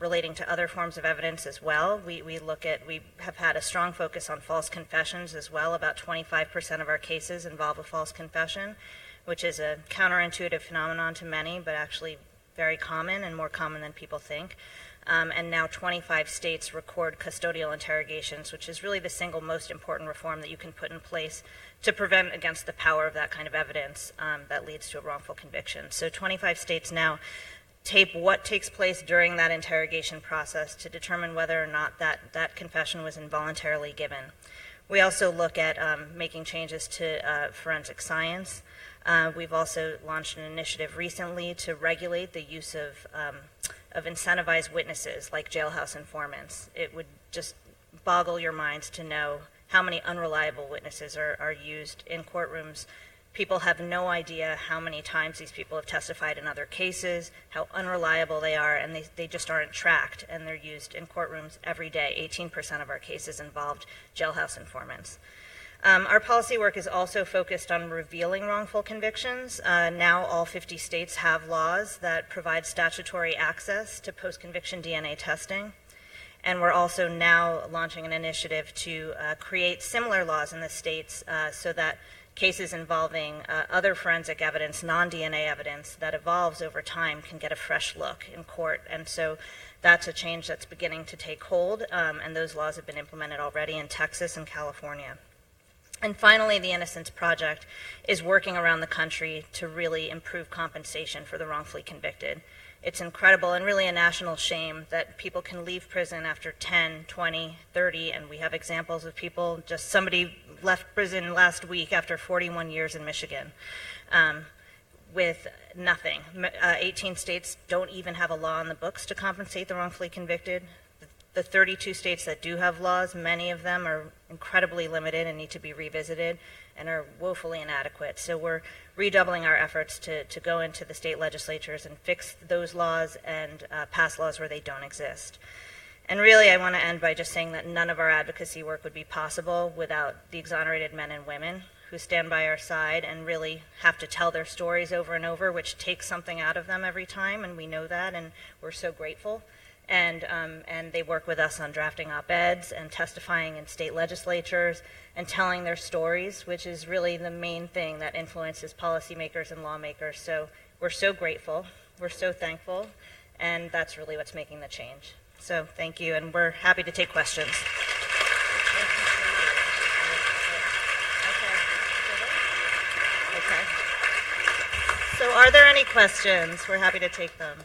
relating to other forms of evidence as well. We have had a strong focus on false confessions as well. About 25% of our cases involve a false confession, which is a counterintuitive phenomenon to many, but actually very common and more common than people think. And now 25 states record custodial interrogations, which is really the single most important reform that you can put in place to prevent against the power of that kind of evidence that leads to a wrongful conviction. So 25 states now tape what takes place during that interrogation process to determine whether or not that confession was involuntarily given. We also look at making changes to forensic science. We've also launched an initiative recently to regulate the use of incentivized witnesses like Jailhouse Informants. It would just boggle your minds to know how many unreliable witnesses are used in courtrooms. People have no idea how many times these people have testified in other cases, how unreliable they are, and they just aren't tracked, and they're used in courtrooms every day. 18% of our cases involved Jailhouse Informants. Our policy work is also focused on revealing wrongful convictions. Now all 50 states have laws that provide statutory access to post-conviction DNA testing. And we're also now launching an initiative to create similar laws in the states so that cases involving other forensic evidence, non-DNA evidence that evolves over time can get a fresh look in court. And so that's a change that's beginning to take hold, and those laws have been implemented already in Texas and California. And finally, the Innocence Project is working around the country to really improve compensation for the wrongfully convicted. It's incredible and really a national shame that people can leave prison after 10, 20, 30, and we have examples of people, just somebody left prison last week after 41 years in Michigan with nothing. 18 states don't even have a law on the books to compensate the wrongfully convicted. The 32 states that do have laws, many of them are incredibly limited and need to be revisited and are woefully inadequate. So we're redoubling our efforts to go into the state legislatures and fix those laws and pass laws where they don't exist. And really, I want to end by just saying that none of our advocacy work would be possible without the exonerated men and women who stand by our side and really have to tell their stories over and over, which takes something out of them every time, and we know that, and we're so grateful. And they work with us on drafting op-eds and testifying in state legislatures and telling their stories, which is really the main thing that influences policymakers and lawmakers. So we're so grateful, we're so thankful, and that's really what's making the change. So thank you, and we're happy to take questions. Okay. So So are there any questions? We're happy to take them.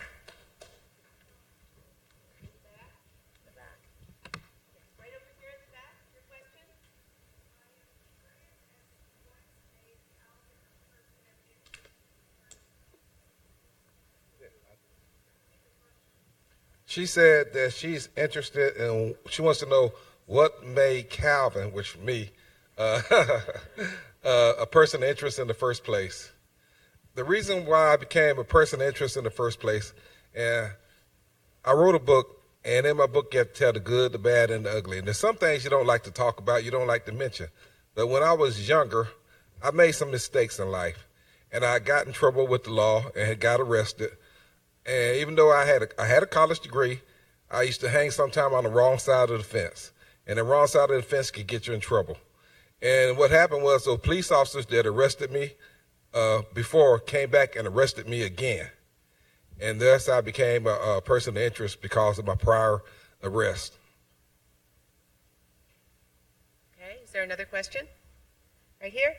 She said that she's interested in, she wants to know what made Calvin, which for me, a person of interest in the first place. The reason why I became a person of interest in the first place, I wrote a book, and in my book you have to tell the good, the bad, and the ugly. And there's some things you don't like to talk about, you don't like to mention. But when I was younger, I made some mistakes in life, and I got in trouble with the law and had got arrested. And even though I had a college degree, I used to hang sometime on the wrong side of the fence. And the wrong side of the fence could get you in trouble. And what happened was those police officers that arrested me before came back and arrested me again. And thus I became a person of interest because of my prior arrest. Okay, is there another question? Right here?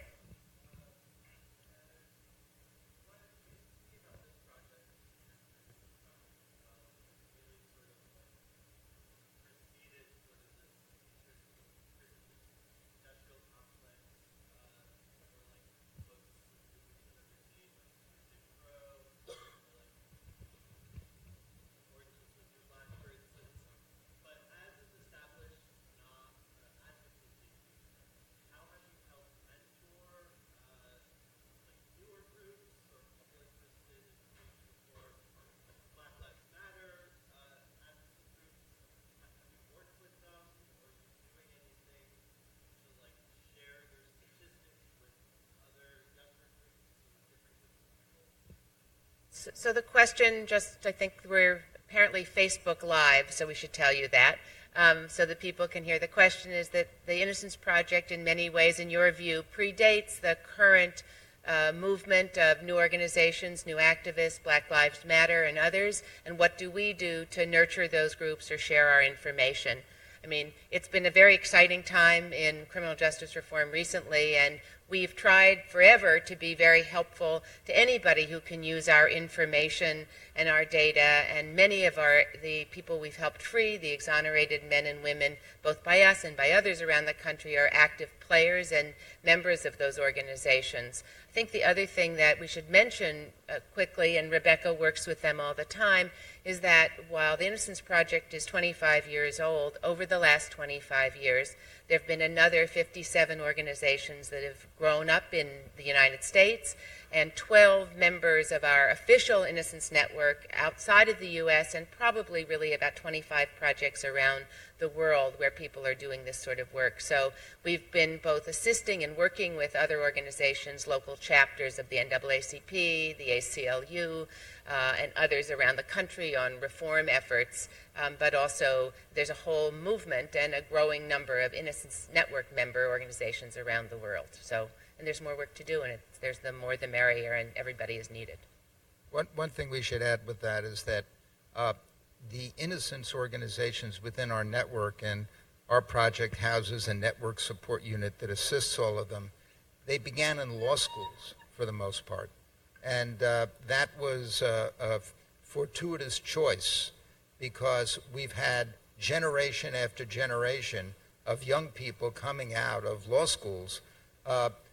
So the question, I think we're apparently Facebook Live, so we should tell you that, so that people can hear. The question is that the Innocence Project, in many ways, in your view, predates the current movement of new organizations, new activists, Black Lives Matter, and others, and what do we do to nurture those groups or share our information? I mean, it's been a very exciting time in criminal justice reform recently, and we've tried forever to be very helpful to anybody who can use our information and our data, and many of the people we've helped free, the exonerated men and women, both by us and by others around the country, are active players and members of those organizations. I think the other thing that we should mention quickly, and Rebecca works with them all the time, is that while the Innocence Project is 25 years old, over the last 25 years, there have been another 57 organizations that have grown up in the United States, and 12 members of our official Innocence Network outside of the U.S., and probably really about 25 projects around the world where people are doing this sort of work. So we've been both assisting and working with other organizations, local chapters of the NAACP, the ACLU, and others around the country on reform efforts, but also there's a whole movement and a growing number of Innocence Network member organizations around the world. So, and there's more work to do, and there's the more the merrier, and everybody is needed. One thing we should add with that is that the innocence organizations within our network, and our project houses a network support unit that assists all of them, they began in law schools for the most part. And that was a fortuitous choice, because we've had generation after generation of young people coming out of law schools,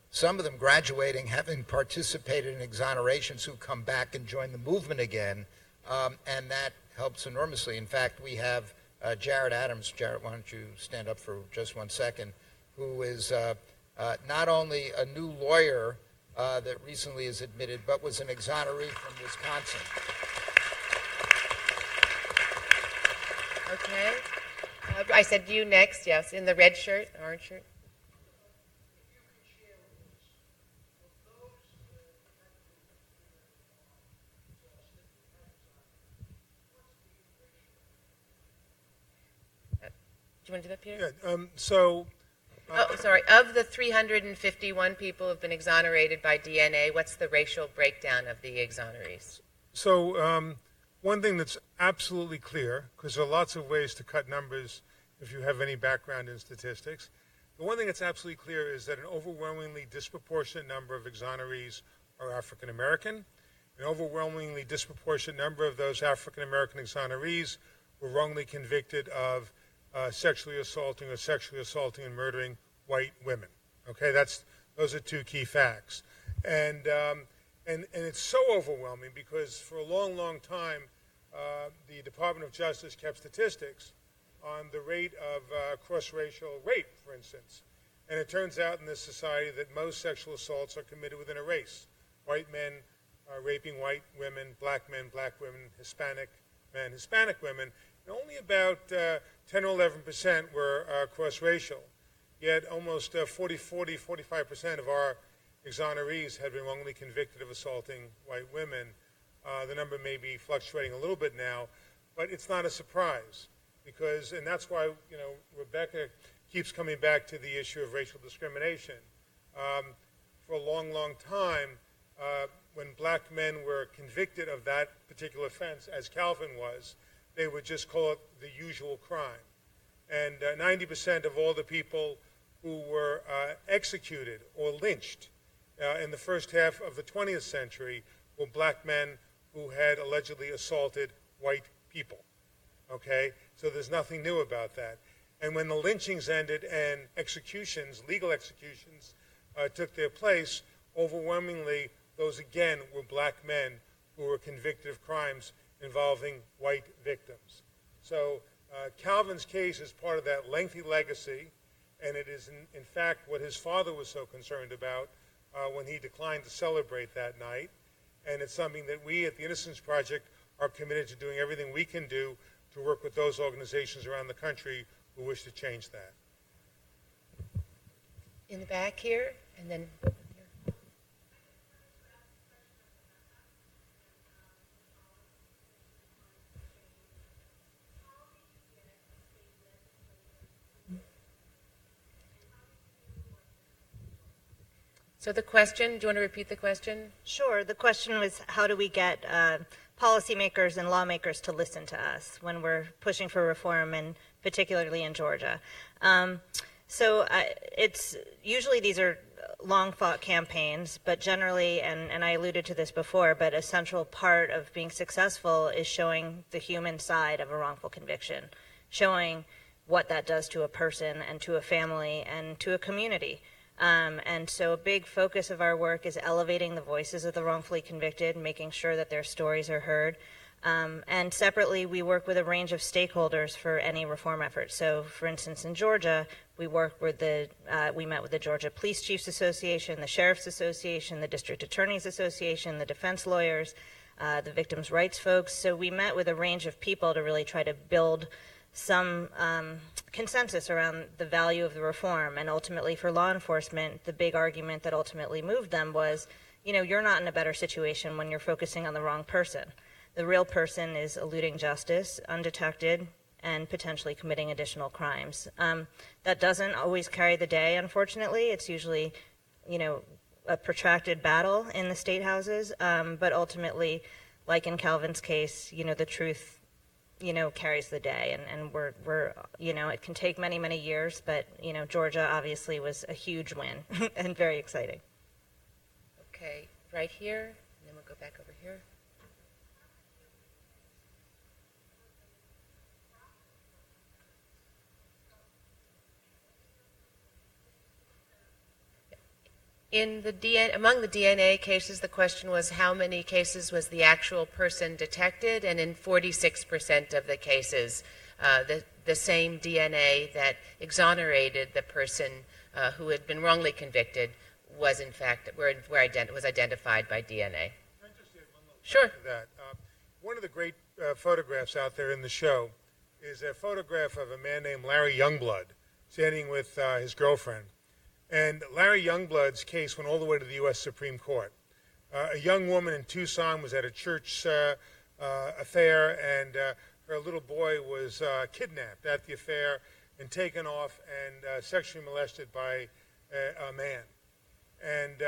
some of them graduating, having participated in exonerations, who come back and join the movement again, and that helps enormously. In fact, we have Jared Adams. Jared, why don't you stand up for just 1 second, who is not only a new lawyer that recently is admitted, but was an exoneree from Wisconsin. Okay. I said you next, yes, in the red shirt, orange shirt. Do you want to do that, Peter? Yeah, sorry. Of the 351 people who have been exonerated by DNA, what's the racial breakdown of the exonerees? So one thing that's absolutely clear, because there are lots of ways to cut numbers if you have any background in statistics, the one thing that's absolutely clear is that an overwhelmingly disproportionate number of exonerees are African American, An overwhelmingly disproportionate number of those African American exonerees were wrongly convicted of sexually assaulting and murdering white women. Okay, those are two key facts. And it's so overwhelming because for a long, long time, the Department of Justice kept statistics on the rate of cross-racial rape, for instance. And it turns out in this society that most sexual assaults are committed within a race. White men raping white women, black women, Hispanic men, Hispanic women. And only about 10 or 11% were cross-racial. Yet almost 45% of our exonerees had been wrongly convicted of assaulting white women. The number may be fluctuating a little bit now, but it's not a surprise because, and that's why, Rebecca keeps coming back to the issue of racial discrimination. For a long, long time, when black men were convicted of that particular offense, as Calvin was, they would just call it the usual crime. And 90% of all the people who were executed or lynched in the first half of the 20th century were black men who had allegedly assaulted white people. Okay? So there's nothing new about that. And when the lynchings ended and executions, legal executions, took their place, overwhelmingly, those again were black men who were convicted of crimes involving white victims. So Calvin's case is part of that lengthy legacy, and it is in fact what his father was so concerned about when he declined to celebrate that night. And it's something that we at the Innocence Project are committed to doing everything we can do to work with those organizations around the country who wish to change that. In the back here, and then here. So the question, do you want to repeat the question? Sure. The question was, how do we get policymakers and lawmakers to listen to us when we're pushing for reform, and particularly in Georgia? It's usually these are long-fought campaigns, but generally, and I alluded to this before, but a central part of being successful is showing the human side of a wrongful conviction, showing what that does to a person and to a family and to a community. And so a big focus of our work is elevating the voices of the wrongfully convicted, making sure that their stories are heard. And separately, we work with a range of stakeholders for any reform effort. So, for instance, in Georgia, we work with we met with the Georgia Police Chiefs Association, the Sheriff's Association, the District Attorneys Association, the defense lawyers, the victims' rights folks. So we met with a range of people to really try to build some consensus around the value of the reform. And ultimately, for law enforcement, the big argument that ultimately moved them was, you're not in a better situation when you're focusing on the wrong person. The real person is eluding justice, undetected, and potentially committing additional crimes. That doesn't always carry the day, unfortunately. It's usually, a protracted battle in the state houses. But ultimately, like in Calvin's case, the truth, carries the day. And we're it can take many, many years, but, Georgia obviously was a huge win and very exciting. Okay, right here, and then we'll go back over here. Among the DNA cases, the question was how many cases was the actual person detected, and in 46% of the cases, the same DNA that exonerated the person who had been wrongly convicted was in fact was identified by DNA. Can I just add one little Sure. to that? One of the great photographs out there in the show is a photograph of a man named Larry Youngblood standing with his girlfriend. And Larry Youngblood's case went all the way to the U.S. Supreme Court. A young woman in Tucson was at a church affair, and her little boy was kidnapped at the affair and taken off and sexually molested by a man. And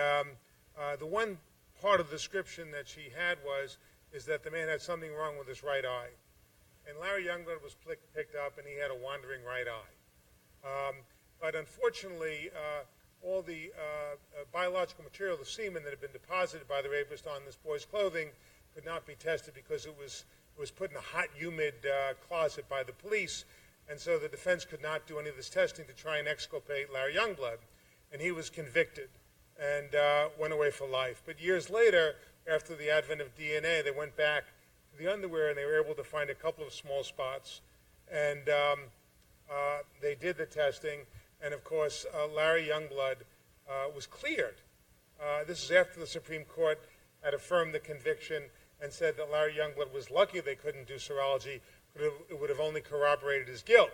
the one part of the description that she had is that the man had something wrong with his right eye. And Larry Youngblood was picked up, and he had a wandering right eye. But unfortunately, all the biological material, the semen that had been deposited by the rapist on this boy's clothing could not be tested because it was put in a hot, humid closet by the police, and so the defense could not do any of this testing to try and exculpate Larry Youngblood, and he was convicted and went away for life. But years later, after the advent of DNA, they went back to the underwear and they were able to find a couple of small spots, and they did the testing, and of course Larry Youngblood was cleared. This is after the Supreme Court had affirmed the conviction and said that Larry Youngblood was lucky they couldn't do serology, but it would have only corroborated his guilt.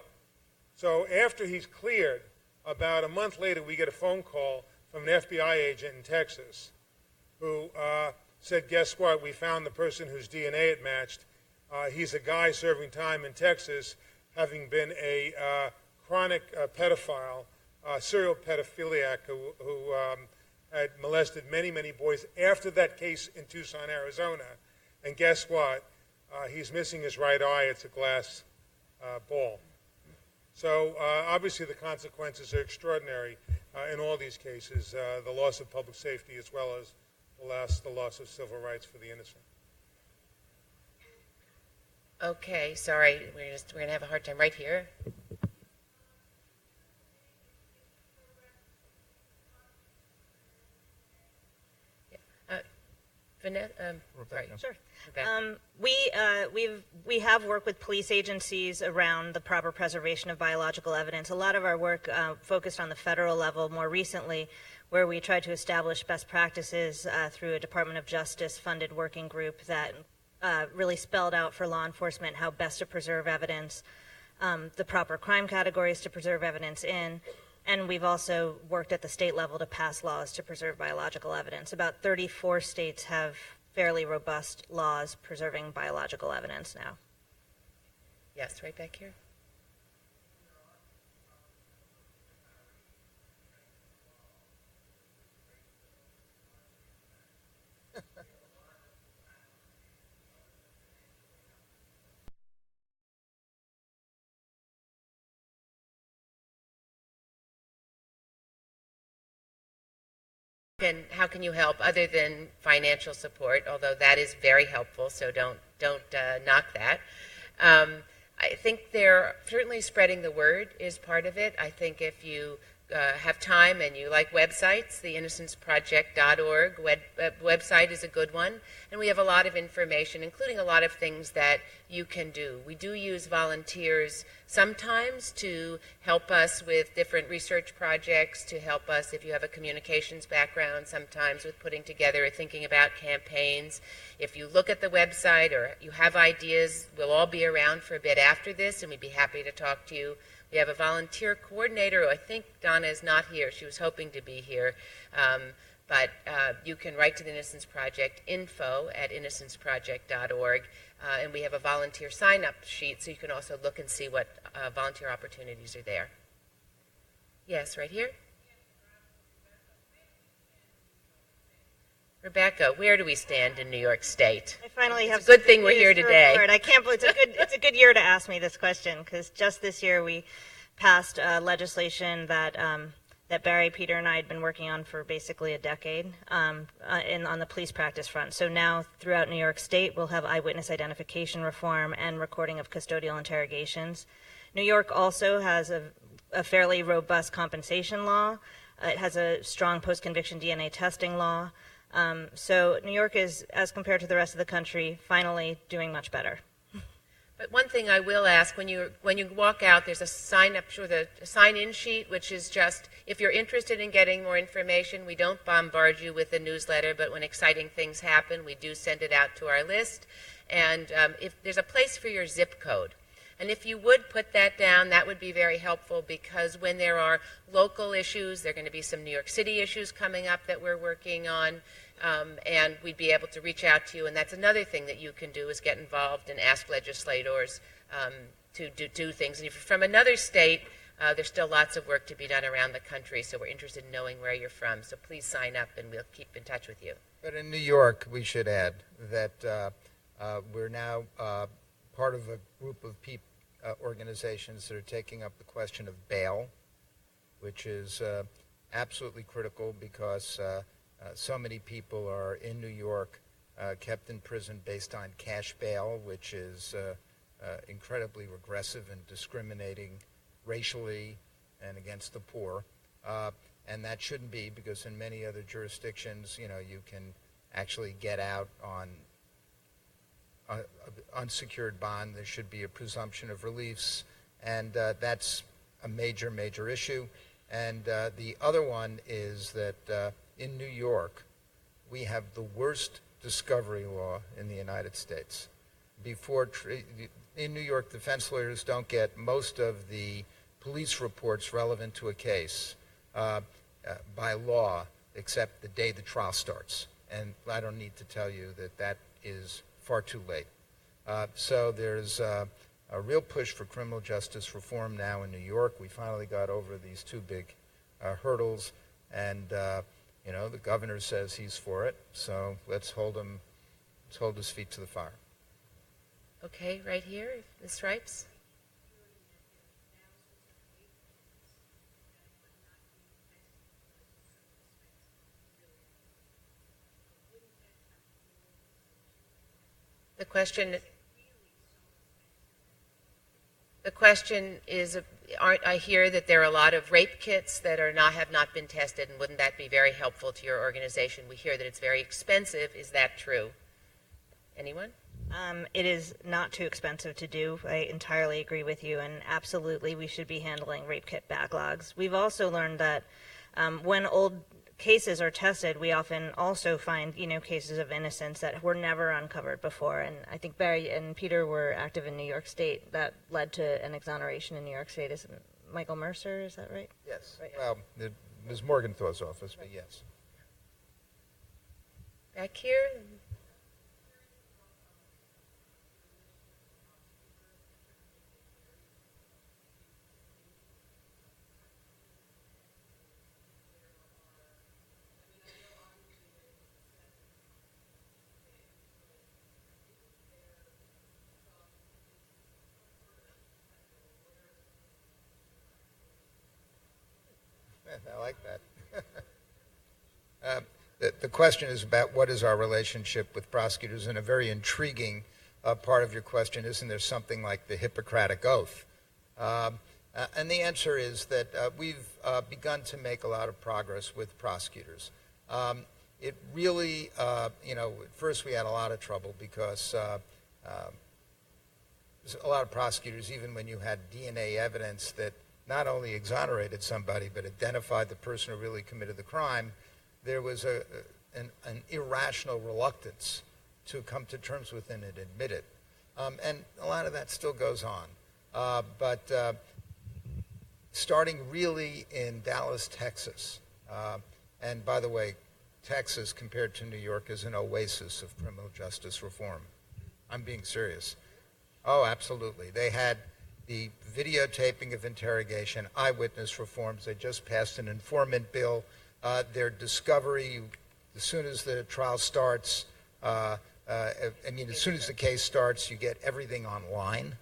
So after he's cleared, about a month later we get a phone call from an FBI agent in Texas who said, guess what, we found the person whose DNA it matched. He's a guy serving time in Texas, having been a chronic pedophile, serial pedophiliac who had molested many, many boys after that case in Tucson, Arizona. And guess what? He's missing his right eye. It's a glass ball. So obviously the consequences are extraordinary in all these cases, the loss of public safety as well as the loss of civil rights for the innocent. Okay, sorry, we're going to have a hard time right here. Vanessa, sorry. Sure. Rebecca. We have worked with police agencies around the proper preservation of biological evidence. A lot of our work focused on the federal level more recently, where we tried to establish best practices through a Department of Justice funded working group that really spelled out for law enforcement how best to preserve evidence, the proper crime categories to preserve evidence in, and we've also worked at the state level to pass laws to preserve biological evidence. About 34 states have fairly robust laws preserving biological evidence now. Yes, right back here. How can you help other than financial support, although that is very helpful, so don't knock that. I think they're certainly spreading the word is part of it. I think if you have time and you like websites, the innocenceproject.org website is a good one, and we have a lot of information, including a lot of things that you can do. We do use volunteers sometimes to help us with different research projects, to help us if you have a communications background, sometimes with putting together or thinking about campaigns. If you look at the website or you have ideas, we'll all be around for a bit after this, and we'd be happy to talk to you. We have a volunteer coordinator who I think Donna is not here. She was hoping to be here. But you can write to the Innocence Project, info@innocenceproject.org. And we have a volunteer sign-up sheet, so you can also look and see what volunteer opportunities are there. Yes, right here. Rebecca, where do we stand in New York State? I finally have it's a good some thing we're news here to today. report. I can't believe it's a good year to ask me this question, because just this year we passed legislation that that Barry, Peter, and I had been working on for basically a decade on the police practice front. So now throughout New York State, we'll have eyewitness identification reform and recording of custodial interrogations. New York also has a fairly robust compensation law. It has a strong post-conviction DNA testing law. So New York is, as compared to the rest of the country, finally doing much better. But one thing I will ask, when you walk out, there's a sign-in sheet, which is just, if you're interested in getting more information, we don't bombard you with a newsletter, but when exciting things happen, we do send it out to our list. And if there's a place for your zip code. And if you would put that down, that would be very helpful, because when there are local issues, there are going to be some New York City issues coming up that we're working on, and we'd be able to reach out to you. And that's another thing that you can do, is get involved and ask legislators to do things. And if you're from another state, there's still lots of work to be done around the country, so we're interested in knowing where you're from. So please sign up, and we'll keep in touch with you. But in New York, we should add that we're now part of a group of organizations that are taking up the question of bail, which is absolutely critical because so many people are in New York kept in prison based on cash bail, which is incredibly regressive and discriminating racially and against the poor. And that shouldn't be, because in many other jurisdictions, you can actually get out on unsecured bond. There should be a presumption of release, and that's a major, major issue. And the other one is that in New York, we have the worst discovery law in the United States. In New York, defense lawyers don't get most of the police reports relevant to a case by law except the day the trial starts. And I don't need to tell you that that is far too late. So there's a real push for criminal justice reform now in New York. We finally got over these two big hurdles, and the governor says he's for it. So let's hold his feet to the fire. Okay, right here, Ms. Stripes. The question is, I hear that there are a lot of rape kits that have not been tested, and wouldn't that be very helpful to your organization? We hear that it's very expensive. Is that true? Anyone? It is not too expensive to do. I entirely agree with you, and absolutely we should be handling rape kit backlogs. We've also learned that when old cases are tested, we often also find, cases of innocence that were never uncovered before. And I think Barry and Peter were active in New York State. That led to an exoneration in New York State. Isn't Michael Mercer, is that right? Yes. Right. Well, Ms. Morgenthau's office, but yes. Back here? I like that. The question is about what is our relationship with prosecutors, and a very intriguing part of your question, isn't there something like the Hippocratic Oath? And the answer is that we've begun to make a lot of progress with prosecutors. It really, at first we had a lot of trouble because a lot of prosecutors, even when you had DNA evidence that not only exonerated somebody but identified the person who really committed the crime, there was an irrational reluctance to come to terms with it and admit it. And a lot of that still goes on. But starting really in Dallas, Texas, and by the way, Texas compared to New York is an oasis of criminal justice reform. I'm being serious. Oh, absolutely. They had the videotaping of interrogation, eyewitness reforms. They just passed an informant bill. Their discovery, as soon as the trial starts, as soon as the case starts, you get everything online,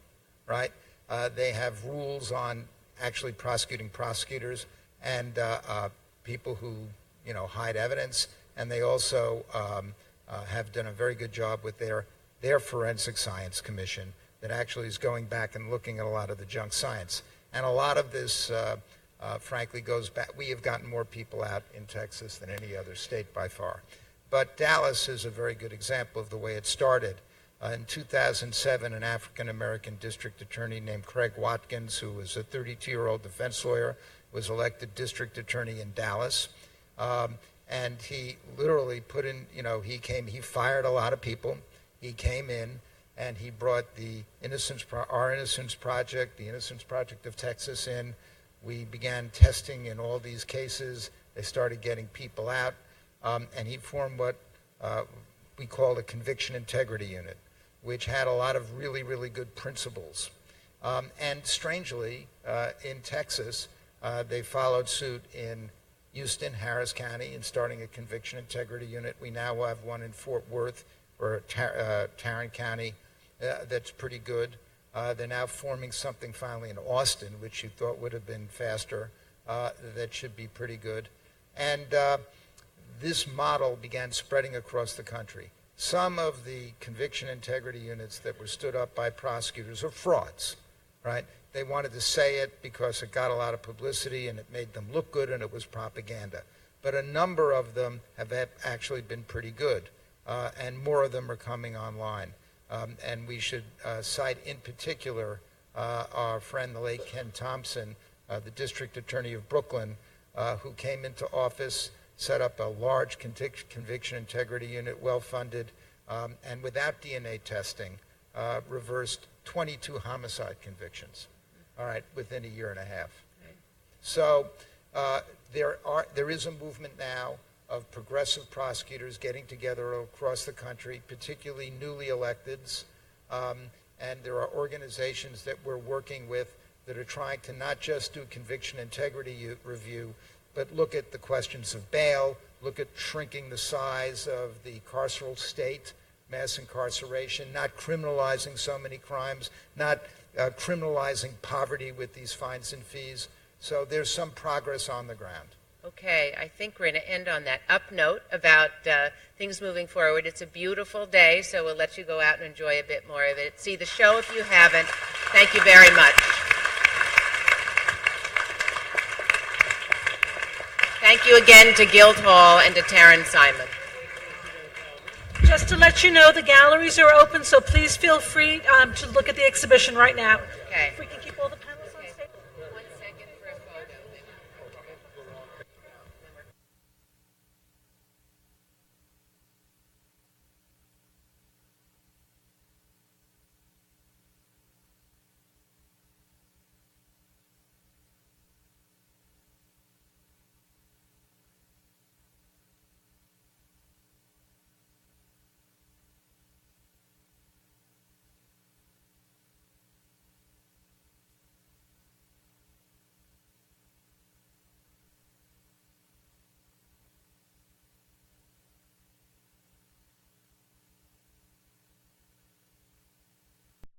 right? They have rules on actually prosecuting prosecutors and people who, hide evidence. And they also have done a very good job with their forensic science commission that actually is going back and looking at a lot of the junk science. And a lot of this, frankly, goes back. We have gotten more people out in Texas than any other state by far. But Dallas is a very good example of the way it started. In 2007, an African-American district attorney named Craig Watkins, who was a 32-year-old defense lawyer, was elected district attorney in Dallas. And he literally put in, he fired a lot of people. He came in and he brought our Innocence Project, the Innocence Project of Texas in. We began testing in all these cases. They started getting people out. And he formed what we called a conviction integrity unit, which had a lot of really, really good principles. And strangely, in Texas, they followed suit in Houston, Harris County, in starting a conviction integrity unit. We now have one in Fort Worth or Tarrant County that's pretty good. They're now forming something finally in Austin, which you thought would have been faster, that should be pretty good. And this model began spreading across the country. Some of the conviction integrity units that were stood up by prosecutors are frauds, right? They wanted to say it because it got a lot of publicity and it made them look good and it was propaganda. But a number of them have actually been pretty good, and more of them are coming online. And we should cite in particular our friend, the late Ken Thompson, the district attorney of Brooklyn, who came into office, set up a large conviction integrity unit, well-funded, and without DNA testing, reversed 22 homicide convictions, all right, within a year and a half. Right. So there is a movement now of progressive prosecutors getting together across the country, particularly newly electeds, and there are organizations that we're working with that are trying to not just do conviction integrity review, but look at the questions of bail, look at shrinking the size of the carceral state, mass incarceration, not criminalizing so many crimes, not criminalizing poverty with these fines and fees. So there's some progress on the ground. Okay, I think we're going to end on that up note about things moving forward. It's a beautiful day, so we'll let you go out and enjoy a bit more of it. See the show if you haven't. Thank you very much. Thank you again to Guildhall and to Taryn Simon. Just to let you know, the galleries are open, so please feel free to look at the exhibition right now. Okay. If we can keep